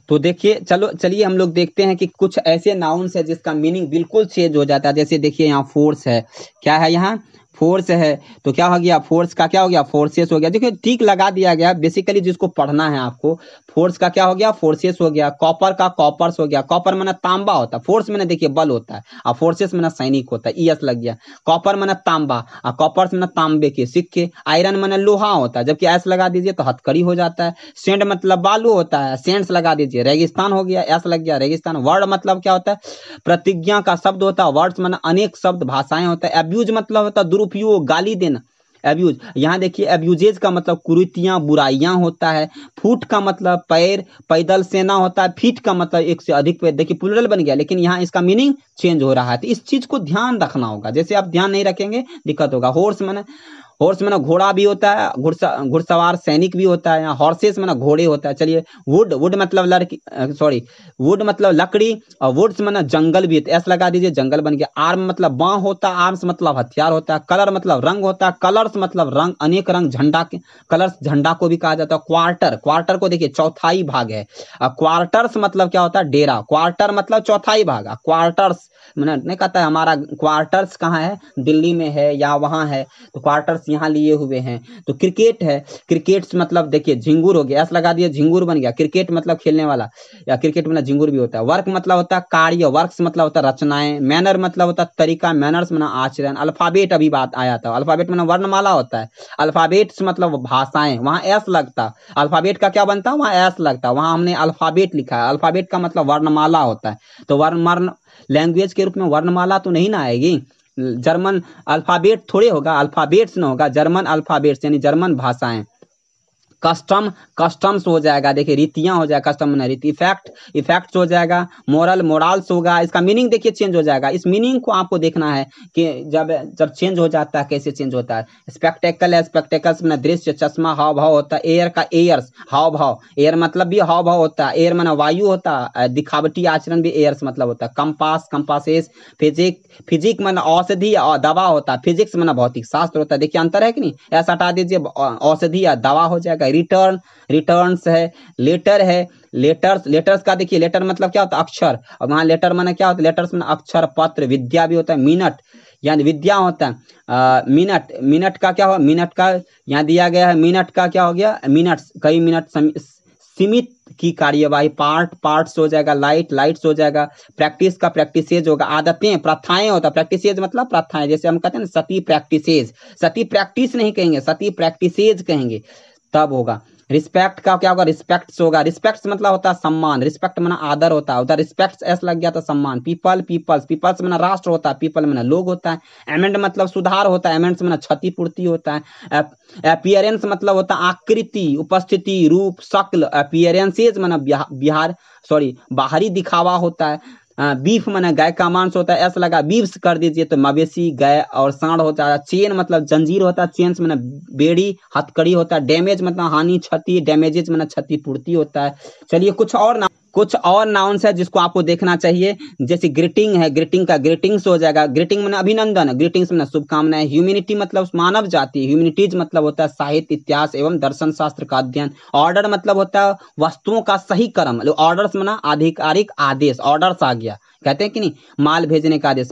तो देखिए, चलिए हम लोग देखते हैं कि कुछ ऐसे नाउन्स है जिसका मीनिंग बिल्कुल चेंज हो जाता है। जैसे देखिए यहाँ फोर्स है, क्या है? यहाँ फोर्स है, तो क्या हो गया? फोर्स का क्या हो गया? फोर्सेस हो गया। देखिए ठीक लगा दिया गया, बेसिकली जिसको पढ़ना है आपको। फोर्स का क्या हो गया? फोर्सेस हो गया। कॉपर का कॉपर्स हो गया। कॉपर माना तांबा होता है, फोर्स माना देखिए बल होता है, और फोर्सेस माना सैनिक होता है, ES लग गया। कॉपर माना तांबा और कॉपर्स माना तांबे के सिक्के। आयरन माना लोहा होता है, जबकि एस लगा दीजिए तो हथकड़ी हो जाता है। सेंड मतलब बालू होता है, सेंड्स लगा दीजिए। रेगिस्तान हो गया, एस लग गया, रेगिस्तान। वर्ड मतलब क्या होता है? प्रतिज्ञा का शब्द होता है। वर्ड्स माना अनेक शब्द, भाषाएं होता है। एब्यूज मतलब होता है दुरुपयोग, गाली देना, एब्यूज। यहाँ देखिए एब्यूजेज का मतलब कुरीतियां, बुराइयां होता है। फुट का मतलब पैर, पैदल सेना होता है। फीट का मतलब एक से अधिक पैर। देखिए प्लूरल बन गया, लेकिन यहाँ इसका मीनिंग चेंज हो रहा है। तो इस चीज को ध्यान रखना होगा, जैसे आप ध्यान नहीं रखेंगे दिक्कत होगा। हॉर्स माने हॉर्स माना घोड़ा भी होता है, घुड़सवार सैनिक भी होता है। यहाँ हॉर्सेस माना घोड़े होता है। चलिए वुड, वुड मतलब लड़की, सॉरी वुड मतलब लकड़ी, और वुड्स माना जंगल भी, एस लगा दीजिए, जंगल बन गया। आर्म मतलब बाँ होता है, आर्म्स मतलब हथियार होता है। कलर मतलब रंग होता है, कलर्स मतलब रंग, अनेक रंग, झंडा के कलर्स, झंडा को भी कहा जाता है। क्वार्टर, क्वार्टर को देखिए चौथाई भाग है। क्वार्टर्स मतलब क्या होता है, डेरा। क्वार्टर मतलब चौथाई भाग। क्वार्टर्स मैंने नहीं कहता है हमारा क्वार्टर्स कहाँ है, दिल्ली में है या वहां है, तो क्वार्टर्स यहाँ लिए हुए हैं। तो क्रिकेट है, क्रिकेट्स मतलब देखिए झिंगुर हो गया, एस लगा दिया, झिंगुर बन गया। क्रिकेट मतलब खेलने वाला, या क्रिकेट मतलब झिंगुर भी होता है। वर्क मतलब होता है कार्य, वर्क्स मतलब होता है रचनाएं। मैनर मतलब होता है तरीका, मैनर्स मतलब आचरण। अल्फाबेट अभी बात आया था, अल्फाबेट मतलब वर्णमाला होता है। अल्फाबेट्स मतलब भाषाएं, वहां एस लगता। अल्फाबेट का क्या बनता है, वहां एस लगता, वहां हमने अल्फाबेट लिखा है। अल्फाबेट का मतलब वर्णमाला होता है। तो वर्ण लैंग्वेज के रूप में वर्णमाला तो नहीं ना आएगी। जर्मन अल्फाबेट थोड़े होगा, अल्फाबेट्स ना होगा, जर्मन अल्फाबेट्स यानी जर्मन भाषाएं। कस्टम, कस्टम्स हो जाएगा, देखिए रीतियां हो जाएगा, कस्टम ना रीति। इफेक्ट, इफेक्ट्स हो जाएगा। मोरल, मोरल्स होगा। इसका मीनिंग देखिए चेंज हो जाएगा। इस मीनिंग को आपको देखना है कि जब जब चेंज हो जाता है कैसे चेंज होता है। स्पेक्टेकल है, स्पेक्टेकल्स में दृश्य, चश्मा, हाव भाव होता है। एयर का एयर्स, हाव भाव, एयर मतलब भी हाव भाव होता है। एयर माना वायु होता है, दिखावटी आचरण भी एयर्स मतलब होता है। Compass, compasses. फिजिक, फिजिक माना औषधि और दवा होता है। फिजिक्स माना भौतिक शास्त्र होता है। देखिए अंतर है कि नहीं, ऐसा हटा दीजिए, औषधि या दवा हो जाएगा। रिटर्न, रिटर्न्स है। लेटर है, लेटर्स, लेटर्स का देखिए लेटर मतलब क्या होता है, अक्षर। और वहां लेटर माना क्या होता है, लेटर्स माना अक्षर, पत्र। विद्या भी होता है, मिनट यानी विद्या होता है। मिनट, मिनट का क्या हुआ, मिनट का यहाँ दिया गया है, मिनट का क्या हो गया, मिनट्स, कई मिनट, सीमित की कार्यवाही। पार्ट, पार्ट्स हो जाएगा। लाइट, लाइट्स हो जाएगा। प्रैक्टिस का प्रैक्टिसेज होगा। आदतें, प्रथाएं होता है। प्रैक्टिसेज मतलब प्रथाएं, जैसे हम कहते हैं ना सती प्रैक्टिसेज, सती प्रैक्टिस नहीं कहेंगे, सती प्रैक्टिसेज कहेंगे, तब होगा। रिस्पेक्ट का क्या होगा, रिस्पेक्ट्स होगा। रिस्पेक्ट्स मतलब होता है सम्मान, रिस्पेक्ट माना आदर होता है, उधर रिस्पेक्ट्स एस लग गया तो सम्मान। पीपल, पीपल्स, पीपल्स माना राष्ट्र होता है, पीपल माना लोग होता है। एमेंड मतलब सुधार होता है, एमेंड्स माना क्षतिपूर्ति होता है। अपीयरेंस मतलब होता है आकृति, उपस्थिति, रूप, शक्ल। अपीयरेंसेज माना बिहार, सॉरी बाहरी दिखावा होता है। बीफ माना गाय का मांस होता है, ऐसा लगा बीफ्स कर दीजिए तो मवेशी, गाय और सांड होता है। चेन मतलब जंजीर होता है, चेन्स माना बेड़ी, हथकड़ी होता है। डैमेज मतलब हानि, क्षति, डैमेजेज माना क्षतिपूर्ति होता है। चलिए कुछ और नाउन्स है जिसको आपको देखना चाहिए, जैसे ग्रीटिंग है, ग्रीटिंग का ग्रीटिंग्स हो जाएगा। ग्रीटिंग माना अभिनंदन, ग्रीटिंग्स माना शुभकामनाएं। ह्यूमैनिटी मतलब मानव जाति, ह्यूमैनिटीज मतलब होता है साहित्य, इतिहास एवं दर्शन शास्त्र का अध्ययन। ऑर्डर मतलब होता है वस्तुओं का सही क्रम, ऑर्डर्स माना आधिकारिक आदेश, ऑर्डर्स आ गया, कहते हैं कि नहीं, माल भेजने का आदेश।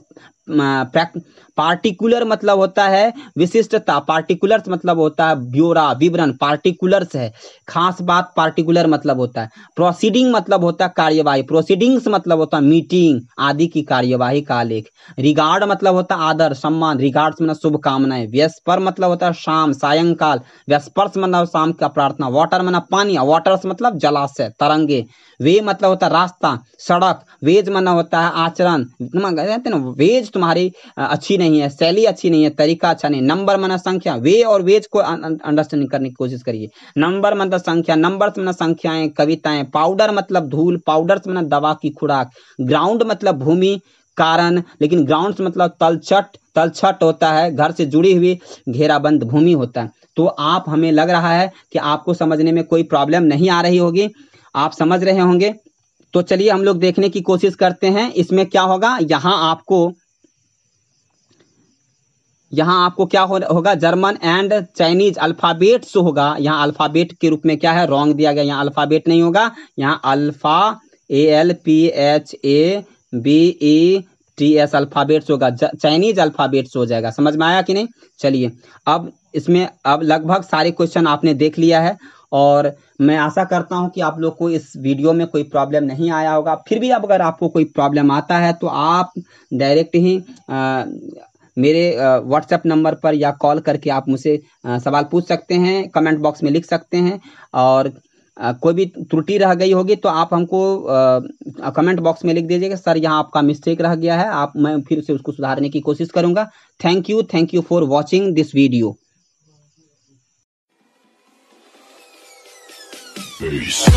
पार्टिकुलर मतलब होता है विशिष्टता, पार्टिकुलर्स मतलब होता है ब्यौरा, विवरण, पार्टिकुलर्स है खास बात, पार्टिकुलर मतलब होता है। प्रोसीडिंग मतलब होता है कार्यवाही, प्रोसीडिंग्स मतलब होता है मीटिंग आदि की कार्यवाही का आलेख। रिगार्ड मतलब होता है आदर, सम्मान, रिगार्ड्स मतलब शुभकामनाएं। व्यस्पर मतलब होता है शाम, सायंकाल, व्यस्पर्स मतलब शाम का प्रार्थना। वाटर मतलब पानी, वाटर्स मतलब जलाशय, तरंगे। वे मतलब होता है रास्ता, सड़क। वेज माना होता है आचरण, कहते हैं ना वेज तुम्हारी अच्छी नहीं है, शैली अच्छी नहीं है, तरीका अच्छा नहीं। नंबर माना संख्या, वे और वेज को अंडरस्टैंडिंग करने की कोशिश करिए। नंबर मतलब संख्या, नंबर्स मतलब संख्याएं, कविताएं। पाउडर मतलब धूल, पाउडर्स मतलब दवा की खुराक। ग्राउंड मतलब भूमि, कारण, लेकिन ग्राउंड्स मतलब तलछट, तलछट होता है घर से जुड़ी हुई घेराबंद भूमि होता है। तो आप, हमें लग रहा है कि आपको समझने में कोई प्रॉब्लम नहीं आ रही होगी, आप समझ रहे होंगे। तो चलिए हम लोग देखने की कोशिश करते हैं इसमें क्या होगा। यहाँ आपको क्या होगा, जर्मन एंड चाइनीज अल्फाबेट्स होगा। यहाँ अल्फाबेट के रूप में क्या है, रॉन्ग दिया गया, यहाँ अल्फाबेट नहीं होगा, यहाँ अल्फा, ALPHABETS अल्फाबेट्स होगा, चाइनीज अल्फाबेट्स हो जाएगा। समझ में आया कि नहीं। चलिए अब इसमें अब लगभग सारे क्वेश्चन आपने देख लिया है, और मैं आशा करता हूं कि आप लोग को इस वीडियो में कोई प्रॉब्लम नहीं आया होगा। फिर भी अब अगर आपको कोई प्रॉब्लम आता है तो आप डायरेक्ट ही मेरे व्हाट्सएप नंबर पर या कॉल करके आप मुझसे सवाल पूछ सकते हैं, कमेंट बॉक्स में लिख सकते हैं। और कोई भी त्रुटि रह गई होगी तो आप हमको कमेंट बॉक्स में लिख दीजिएगा, सर यहाँ आपका मिस्टेक रह गया है, मैं फिर से उसको सुधारने की कोशिश करूंगा। Thank you for watching this video. Peace.